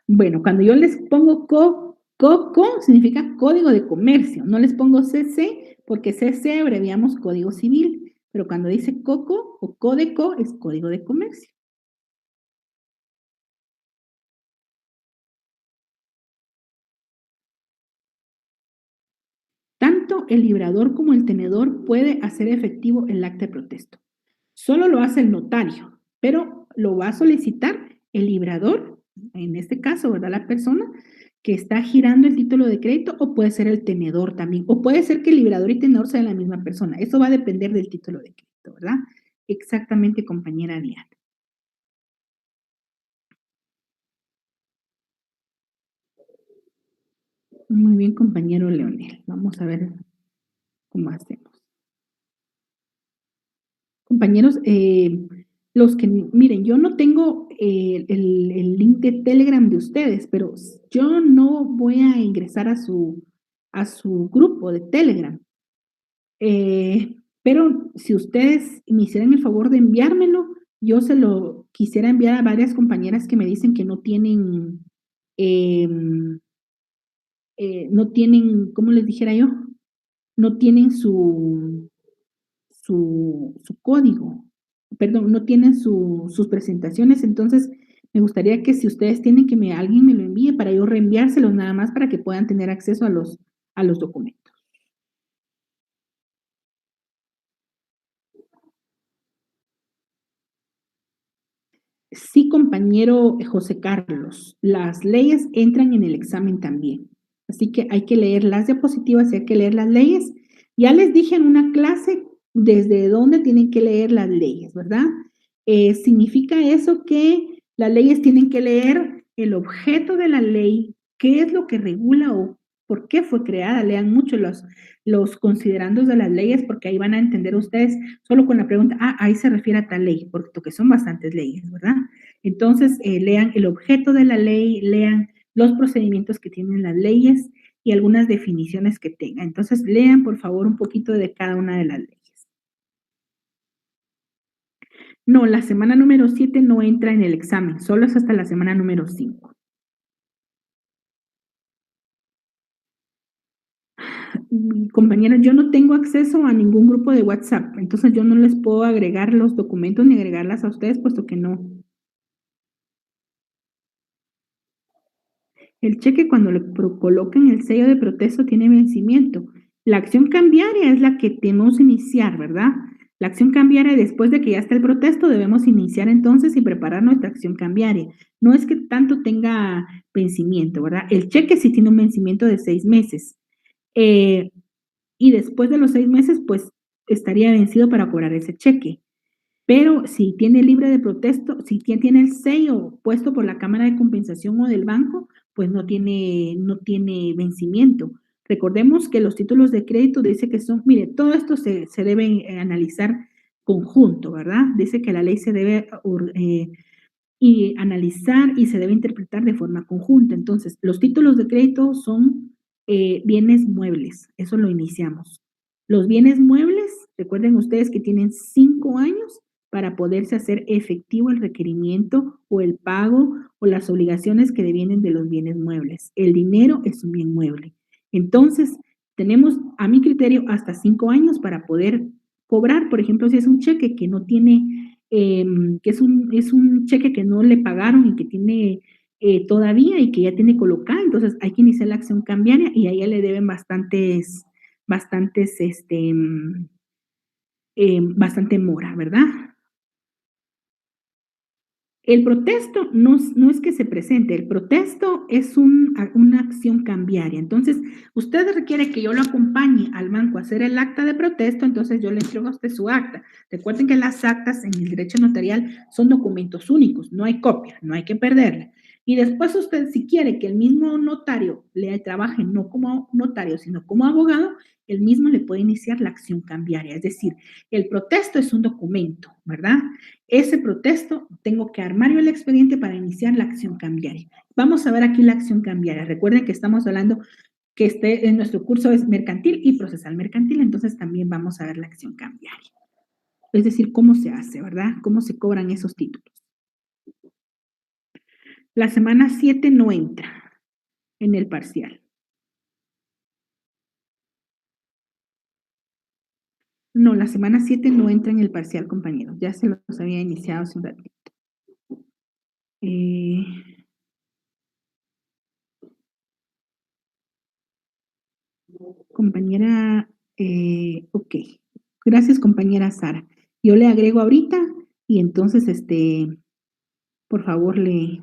Bueno, cuando yo les pongo COCO, significa Código de Comercio. No les pongo CC, porque CC abreviamos Código Civil. Pero cuando dice COCO o CODECO, es Código de Comercio. Tanto el librador como el tenedor puede hacer efectivo el acta de protesto. Solo lo hace el notario, pero lo va a solicitar el librador, en este caso, ¿verdad? La persona que está girando el título de crédito, o puede ser el tenedor también, o puede ser que el librador y tenedor sean la misma persona. Eso va a depender del título de crédito, ¿verdad? Exactamente, compañera Diana. Muy bien, compañero Leonel. Vamos a ver cómo hacemos. Compañeros, los que, miren, yo no tengo el link de Telegram de ustedes, pero yo no voy a ingresar a su grupo de Telegram. Pero si ustedes me hicieran el favor de enviármelo, yo se lo quisiera enviar a varias compañeras que me dicen que no tienen, em, no tienen, ¿cómo les dijera yo? No tienen su código, perdón, no tienen sus presentaciones, entonces me gustaría que si ustedes tienen que alguien me lo envíe para yo reenviárselos nada más para que puedan tener acceso a los documentos. Sí, compañero José Carlos, las leyes entran en el examen también, así que hay que leer las diapositivas y hay que leer las leyes. Ya les dije en una clase desde dónde tienen que leer las leyes, ¿verdad? Significa eso que las leyes tienen que leer el objeto de la ley, qué es lo que regula o por qué fue creada. Lean mucho los considerandos de las leyes porque ahí van a entender ustedes solo con la pregunta, ahí se refiere a tal ley, porque son bastantes leyes, ¿verdad? Entonces, lean el objeto de la ley, lean los procedimientos que tienen las leyes y algunas definiciones que tengan. Entonces, lean, por favor, un poquito de cada una de las leyes. No, la semana número 7 no entra en el examen, solo es hasta la semana número 5. Compañeras, yo no tengo acceso a ningún grupo de WhatsApp, entonces yo no les puedo agregar los documentos ni agregarlas a ustedes, puesto que no. El cheque cuando le colocan el sello de protesto tiene vencimiento. La acción cambiaria es la que tenemos que iniciar, ¿verdad? La acción cambiaria, después de que ya está el protesto, debemos iniciar entonces y preparar nuestra acción cambiaria. No es que tanto tenga vencimiento, ¿verdad? El cheque sí tiene un vencimiento de 6 meses. Eh, y después de los 6 meses, pues estaría vencido para cobrar ese cheque. Pero si tiene libre de protesto, si tiene el sello puesto por la Cámara de Compensación o del banco, pues no tiene vencimiento. Recordemos que los títulos de crédito dice que son, mire, todo esto se debe analizar conjunto, ¿verdad? Dice que la ley se debe y analizar y se debe interpretar de forma conjunta. Entonces, los títulos de crédito son bienes muebles, eso lo iniciamos. Los bienes muebles, recuerden ustedes que tienen 5 años para poderse hacer efectivo el requerimiento o el pago o las obligaciones que devienen de los bienes muebles. El dinero es un bien mueble. Entonces, tenemos, a mi criterio, hasta 5 años para poder cobrar. Por ejemplo, si es un cheque que no tiene, que es un cheque que no le pagaron y que tiene todavía y que ya tiene colocada, entonces hay que iniciar la acción cambiaria y a ella le deben bastantes, bastante mora, ¿verdad? El protesto no es que se presente, el protesto es una acción cambiaria. Entonces, usted requiere que yo lo acompañe al banco a hacer el acta de protesto, entonces yo le entrego a usted su acta. Recuerden que las actas en el derecho notarial son documentos únicos, no hay copia, no hay que perderla. Y después usted, si quiere que el mismo notario le trabaje no como notario, sino como abogado, el mismo le puede iniciar la acción cambiaria. Es decir, el protesto es un documento, ¿verdad? Ese protesto tengo que armar yo el expediente para iniciar la acción cambiaria. Vamos a ver aquí la acción cambiaria. Recuerden que estamos hablando que en nuestro curso es mercantil y procesal mercantil, entonces también vamos a ver la acción cambiaria. Es decir, cómo se hace, ¿verdad? Cómo se cobran esos títulos. La semana 7 no entra en el parcial. No, la semana 7 no entra en el parcial, compañeros. Ya se los había iniciado hace un ratito. Eh, compañera, ok. Gracias, compañera Sara. Yo le agrego ahorita y entonces, por favor, le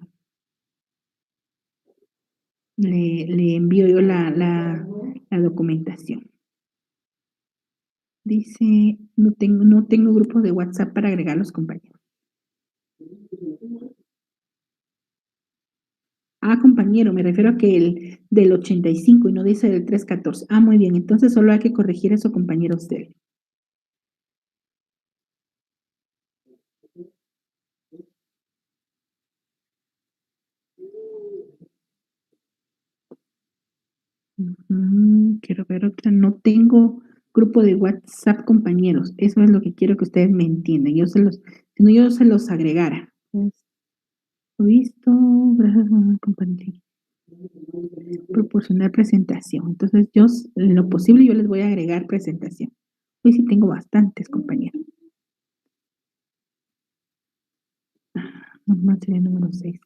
envío yo la documentación. Dice, no tengo grupo de WhatsApp para agregar a los compañeros. Ah, compañero, me refiero a que el del 85 y no dice del 314. Ah, muy bien, entonces solo hay que corregir eso, compañero usted. Quiero ver otra. No tengo grupo de WhatsApp, compañeros. Eso es lo que quiero que ustedes me entiendan. Si no, yo se los agregara. Visto, gracias por compartir. Proporcionar presentación. Entonces, en lo posible, yo les voy a agregar presentación. Hoy sí tengo bastantes, compañeros. Normal sería número 6.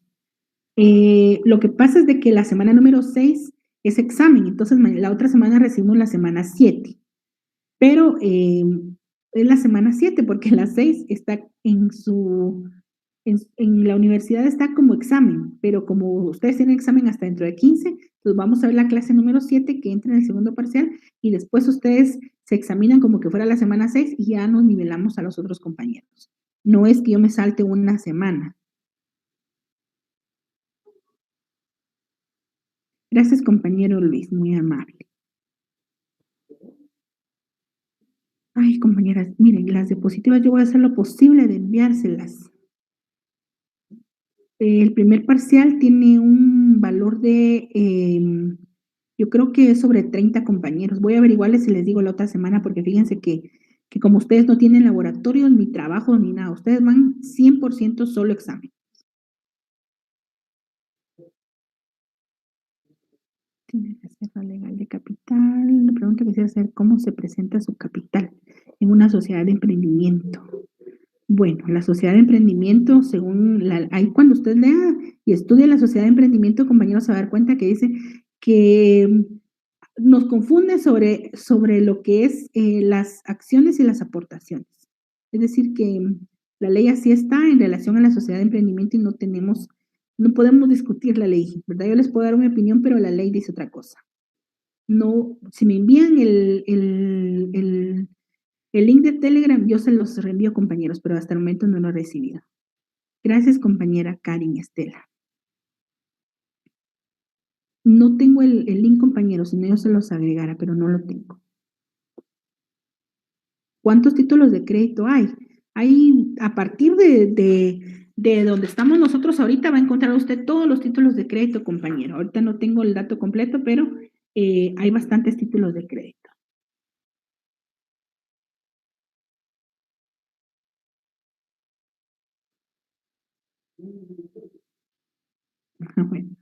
Lo que pasa es de que la semana número 6 es examen, entonces la otra semana recibimos la semana 7, pero es la semana 7 porque la 6 está en la universidad está como examen, pero como ustedes tienen examen hasta dentro de 15, entonces vamos a ver la clase número 7 que entra en el segundo parcial y después ustedes se examinan como que fuera la semana 6 y ya nos nivelamos a los otros compañeros. No es que yo me salte una semana. Gracias, compañero Luis, muy amable. Ay, compañeras, miren, las diapositivas yo voy a hacer lo posible de enviárselas. El primer parcial tiene un valor de, yo creo que es sobre 30 compañeros. Voy a averiguarles si les digo la otra semana, porque fíjense que como ustedes no tienen laboratorios, ni trabajo, ni nada, ustedes van 100% solo examen. Tiene reserva legal de capital. La pregunta que quisiera hacer, ¿cómo se presenta su capital en una sociedad de emprendimiento? Bueno, la sociedad de emprendimiento, ahí cuando usted lea y estudie la sociedad de emprendimiento, compañeros, se va a dar cuenta que dice que nos confunde sobre lo que es las acciones y las aportaciones. Es decir, que la ley así está en relación a la sociedad de emprendimiento y no podemos discutir la ley, ¿verdad? Yo les puedo dar una opinión, pero la ley dice otra cosa. No, si me envían el link de Telegram, yo se los reenvío, compañeros, pero hasta el momento no lo he recibido. Gracias, compañera Karin Estela. No tengo el link, compañeros, si no yo se los agregara, pero no lo tengo. ¿Cuántos títulos de crédito hay? Hay, a partir de donde estamos nosotros ahorita, va a encontrar usted todos los títulos de crédito, compañero. Ahorita no tengo el dato completo, pero hay bastantes títulos de crédito. Bueno.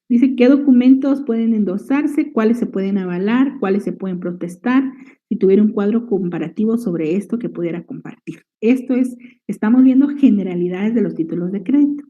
Dice qué documentos pueden endosarse, cuáles se pueden avalar, cuáles se pueden protestar, si tuviera un cuadro comparativo sobre esto que pudiera compartir. Estamos viendo generalidades de los títulos de crédito.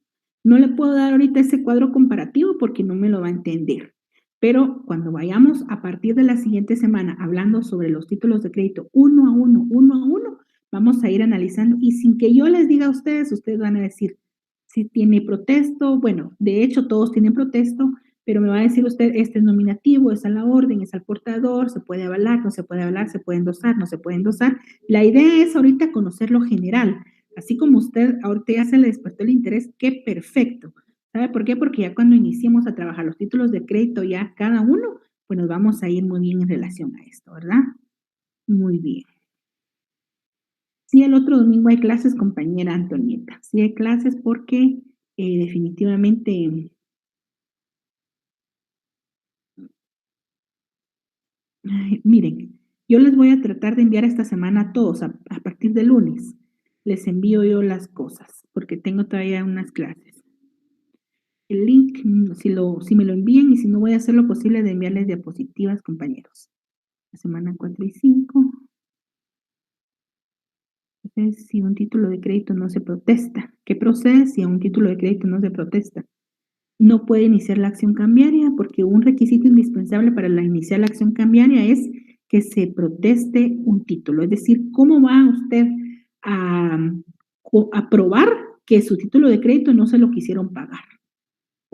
No le puedo dar ahorita ese cuadro comparativo porque no me lo va a entender. Pero cuando vayamos a partir de la siguiente semana hablando sobre los títulos de crédito uno a uno, vamos a ir analizando y sin que yo les diga a ustedes van a decir, si tiene protesto, bueno, de hecho todos tienen protesto, pero me va a decir usted, este es nominativo, es a la orden, es al portador, se puede avalar, no se puede avalar, se puede endosar, no se puede endosar. La idea es ahorita conocer lo general. Así como usted ahorita ya se le despertó el interés, qué perfecto. ¿Sabe por qué? Porque ya cuando iniciemos a trabajar los títulos de crédito, ya cada uno, pues nos vamos a ir muy bien en relación a esto, ¿verdad? Muy bien. Sí, el otro domingo hay clases, compañera Antonieta. Sí hay clases porque definitivamente, ay, miren, yo les voy a tratar de enviar esta semana a todos, a partir de lunes. Les envío yo las cosas, porque tengo todavía unas clases. El link, si me lo envían y si no voy a hacer lo posible de enviarles diapositivas, compañeros. La semana 4 y 5. Entonces, si un título de crédito no se protesta, ¿qué procede si a un título de crédito no se protesta? No puede iniciar la acción cambiaria porque un requisito indispensable para iniciar la acción cambiaria es que se proteste un título. Es decir, ¿cómo va usted a, a probar que su título de crédito no se lo quisieron pagar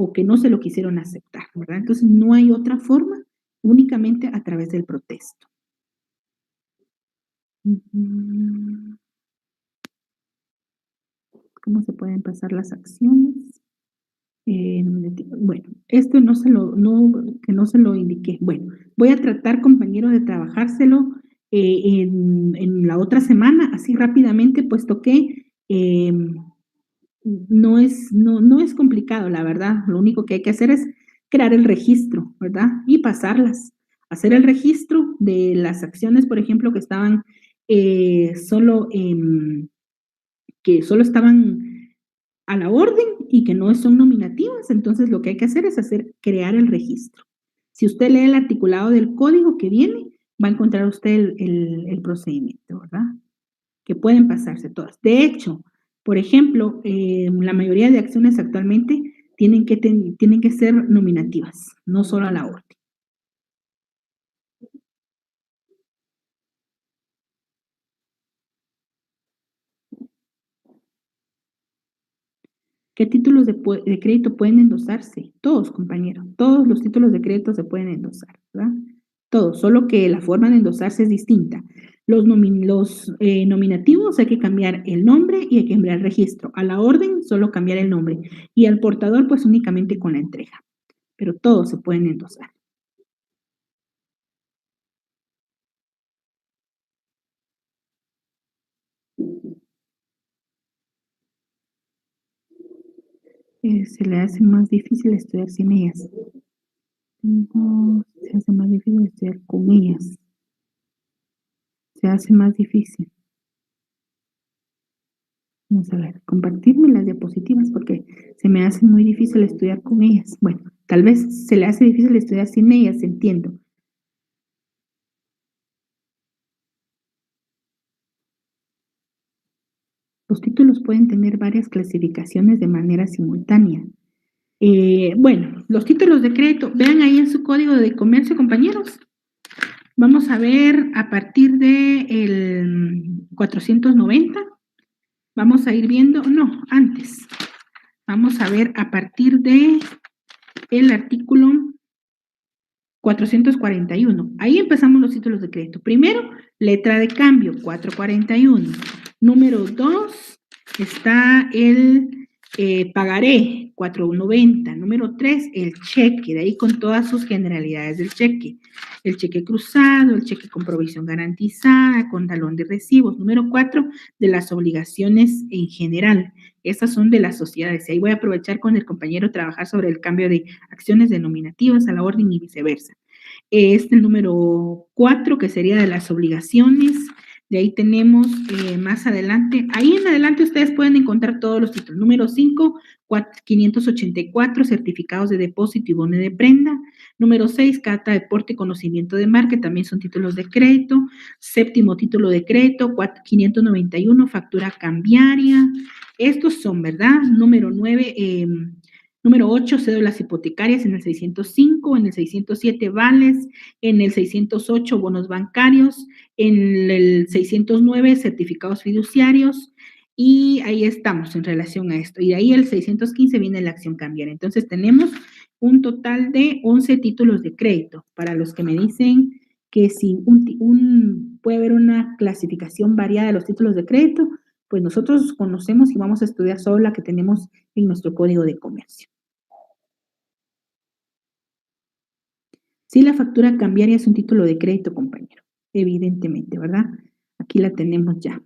o que no se lo quisieron aceptar, ¿verdad? Entonces, no hay otra forma, únicamente a través del protesto. ¿Cómo se pueden pasar las acciones? Bueno, esto que no se lo indiqué. Bueno, voy a tratar, compañero, de trabajárselo en la otra semana, así rápidamente, puesto que no es complicado, la verdad. Lo único que hay que hacer es crear el registro, ¿verdad? Y pasarlas. Hacer el registro de las acciones, por ejemplo, eh, solo, em, que solo estaban a la orden y que no son nominativas, entonces lo que hay que hacer es crear el registro. Si usted lee el articulado del código que viene, va a encontrar usted el procedimiento, ¿verdad? Que pueden pasarse todas. De hecho, por ejemplo, la mayoría de acciones actualmente tienen que ser nominativas, no solo a la orden. ¿Qué títulos de crédito pueden endosarse? Todos, compañero. Todos los títulos de crédito se pueden endosar, ¿verdad? Todos, solo que la forma de endosarse es distinta. Los nominativos hay que cambiar el nombre y hay que cambiar el registro. A la orden, solo cambiar el nombre. Y al portador, pues únicamente con la entrega. Pero todos se pueden endosar. Se le hace más difícil estudiar sin ellas. No, se hace más difícil estudiar con ellas. Se hace más difícil. Vamos a ver, compartirme las diapositivas porque se me hace muy difícil estudiar con ellas. Bueno, tal vez se le hace difícil estudiar sin ellas, entiendo. Los títulos pueden tener varias clasificaciones de manera simultánea. Bueno, los títulos de crédito, vean ahí en su código de comercio, compañeros. Vamos a ver a partir de el 490. Vamos a ir viendo, no, antes. Vamos a ver a partir de el artículo 441. Ahí empezamos los títulos de crédito. Primero, letra de cambio, 441. Número 2, está el pagaré, 490. Número 3, el cheque, de ahí con todas sus generalidades del cheque. El cheque cruzado, el cheque con provisión garantizada, con talón de recibos. Número 4, de las obligaciones en general. Estas son de las sociedades. Y ahí voy a aprovechar con el compañero trabajar sobre el cambio de acciones denominativas a la orden y viceversa. Es el número 4, que sería de las obligaciones. De ahí tenemos más adelante. Ahí en adelante ustedes pueden encontrar todos los títulos. Número 5, 584, certificados de depósito y bono de prenda. Número 6, carta de porte y conocimiento de marca, también son títulos de crédito. Séptimo título de crédito, 591, factura cambiaria. Estos son, ¿verdad? Número 9, número 8, cédulas hipotecarias en el 605, en el 607 vales, en el 608 bonos bancarios, en el 609 certificados fiduciarios, y ahí estamos en relación a esto. Y de ahí el 615 viene la acción cambiaria. Entonces tenemos un total de 11 títulos de crédito. Para los que me dicen que si puede haber una clasificación variada de los títulos de crédito, pues nosotros conocemos y vamos a estudiar solo la que tenemos en nuestro código de comercio. Si la factura cambiaria es un título de crédito, compañero, evidentemente, ¿verdad? Aquí la tenemos ya.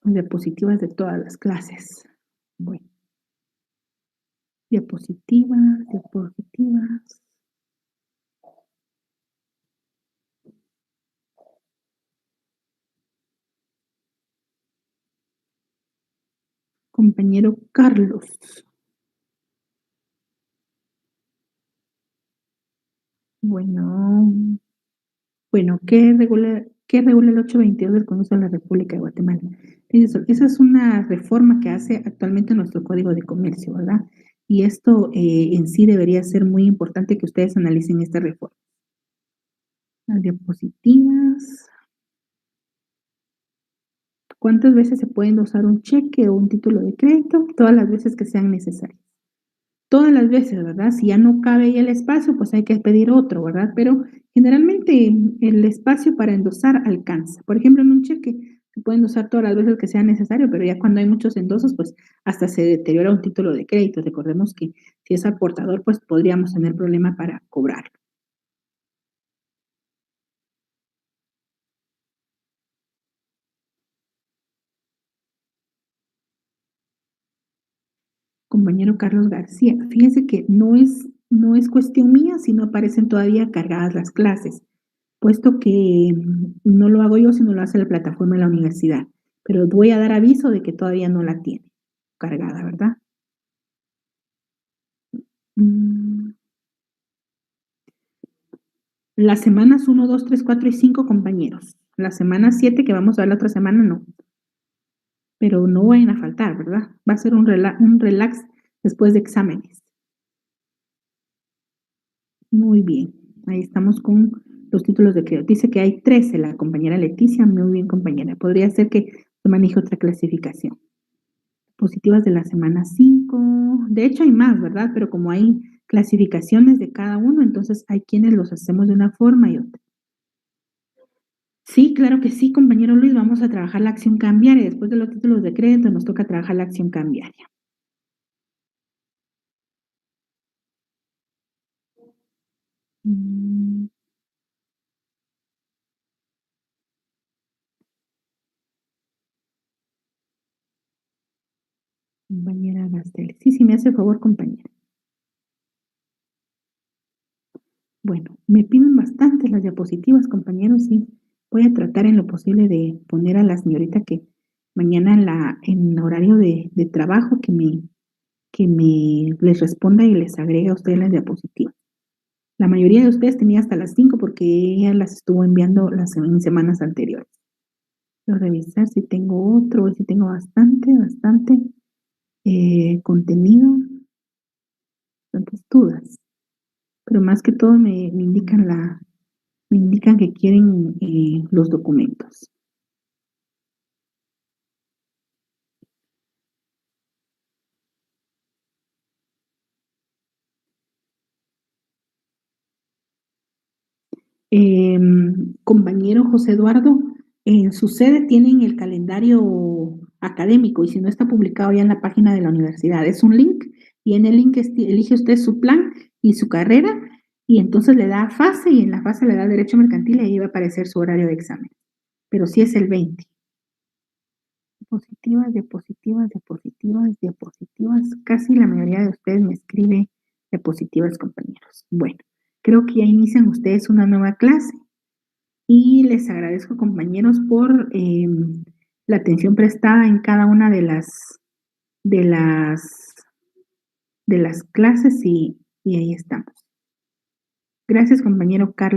Diapositivas de todas las clases. Bueno, diapositivas, diapositivas. Compañero Carlos. Bueno, bueno, ¿qué regula el 822 del Congreso de la República de Guatemala? Esa es una reforma que hace actualmente nuestro Código de Comercio, ¿verdad? Y esto en sí debería ser muy importante que ustedes analicen esta reforma. Las diapositivas. ¿Cuántas veces se puede endosar un cheque o un título de crédito? Todas las veces que sean necesarias. Todas las veces, ¿verdad? Si ya no cabe ahí el espacio, pues hay que pedir otro, ¿verdad? Pero generalmente el espacio para endosar alcanza. Por ejemplo, en un cheque se puede endosar todas las veces que sea necesario, pero ya cuando hay muchos endosos, pues hasta se deteriora un título de crédito. Recordemos que si es aportador, pues podríamos tener problema para cobrar. Compañero Carlos García, fíjense que no es cuestión mía si no aparecen todavía cargadas las clases, puesto que no lo hago yo, sino lo hace la plataforma de la universidad. Pero voy a dar aviso de que todavía no la tiene cargada, ¿verdad? Mm, Las semanas 1, 2, 3, 4 y 5, compañeros. La semana 7 que vamos a ver la otra semana, no. Pero no vayan a faltar, ¿verdad? Va a ser un relax después de exámenes. Muy bien, ahí estamos con los títulos de crédito. Dice que hay 13, la compañera Leticia, muy bien compañera. Podría ser que se maneje otra clasificación. Positivas de la semana 5. De hecho hay más, ¿verdad? Pero como hay clasificaciones de cada uno, entonces hay quienes los hacemos de una forma y otra. Sí, claro que sí, compañero Luis, vamos a trabajar la acción cambiaria. Después de los títulos de crédito nos toca trabajar la acción cambiaria. Mm, Compañera Gastel. Sí, sí, me hace favor, compañera. Bueno, me piden bastante las diapositivas, compañeros, sí. Voy a tratar en lo posible de poner a la señorita que mañana en horario de trabajo que me les responda y les agregue a ustedes las diapositivas. La mayoría de ustedes tenía hasta las 5 porque ella las estuvo enviando en semanas anteriores. Voy a revisar si tengo otro, si tengo bastante contenido, bastantes dudas. Pero más que todo me indican que quieren los documentos. Compañero José Eduardo, en su sede tienen el calendario académico y si no está publicado ya en la página de la universidad, es un link y en el link elige usted su plan y su carrera y entonces le da fase y en la fase le da derecho mercantil y ahí va a aparecer su horario de examen. Pero sí es el 20. Diapositivas, diapositivas, diapositivas, diapositivas. Casi la mayoría de ustedes me escribe diapositivas, compañeros. Bueno, creo que ya inician ustedes una nueva clase y les agradezco, compañeros, por la atención prestada en cada una de las, de las clases y ahí estamos. Gracias, compañero Carlos.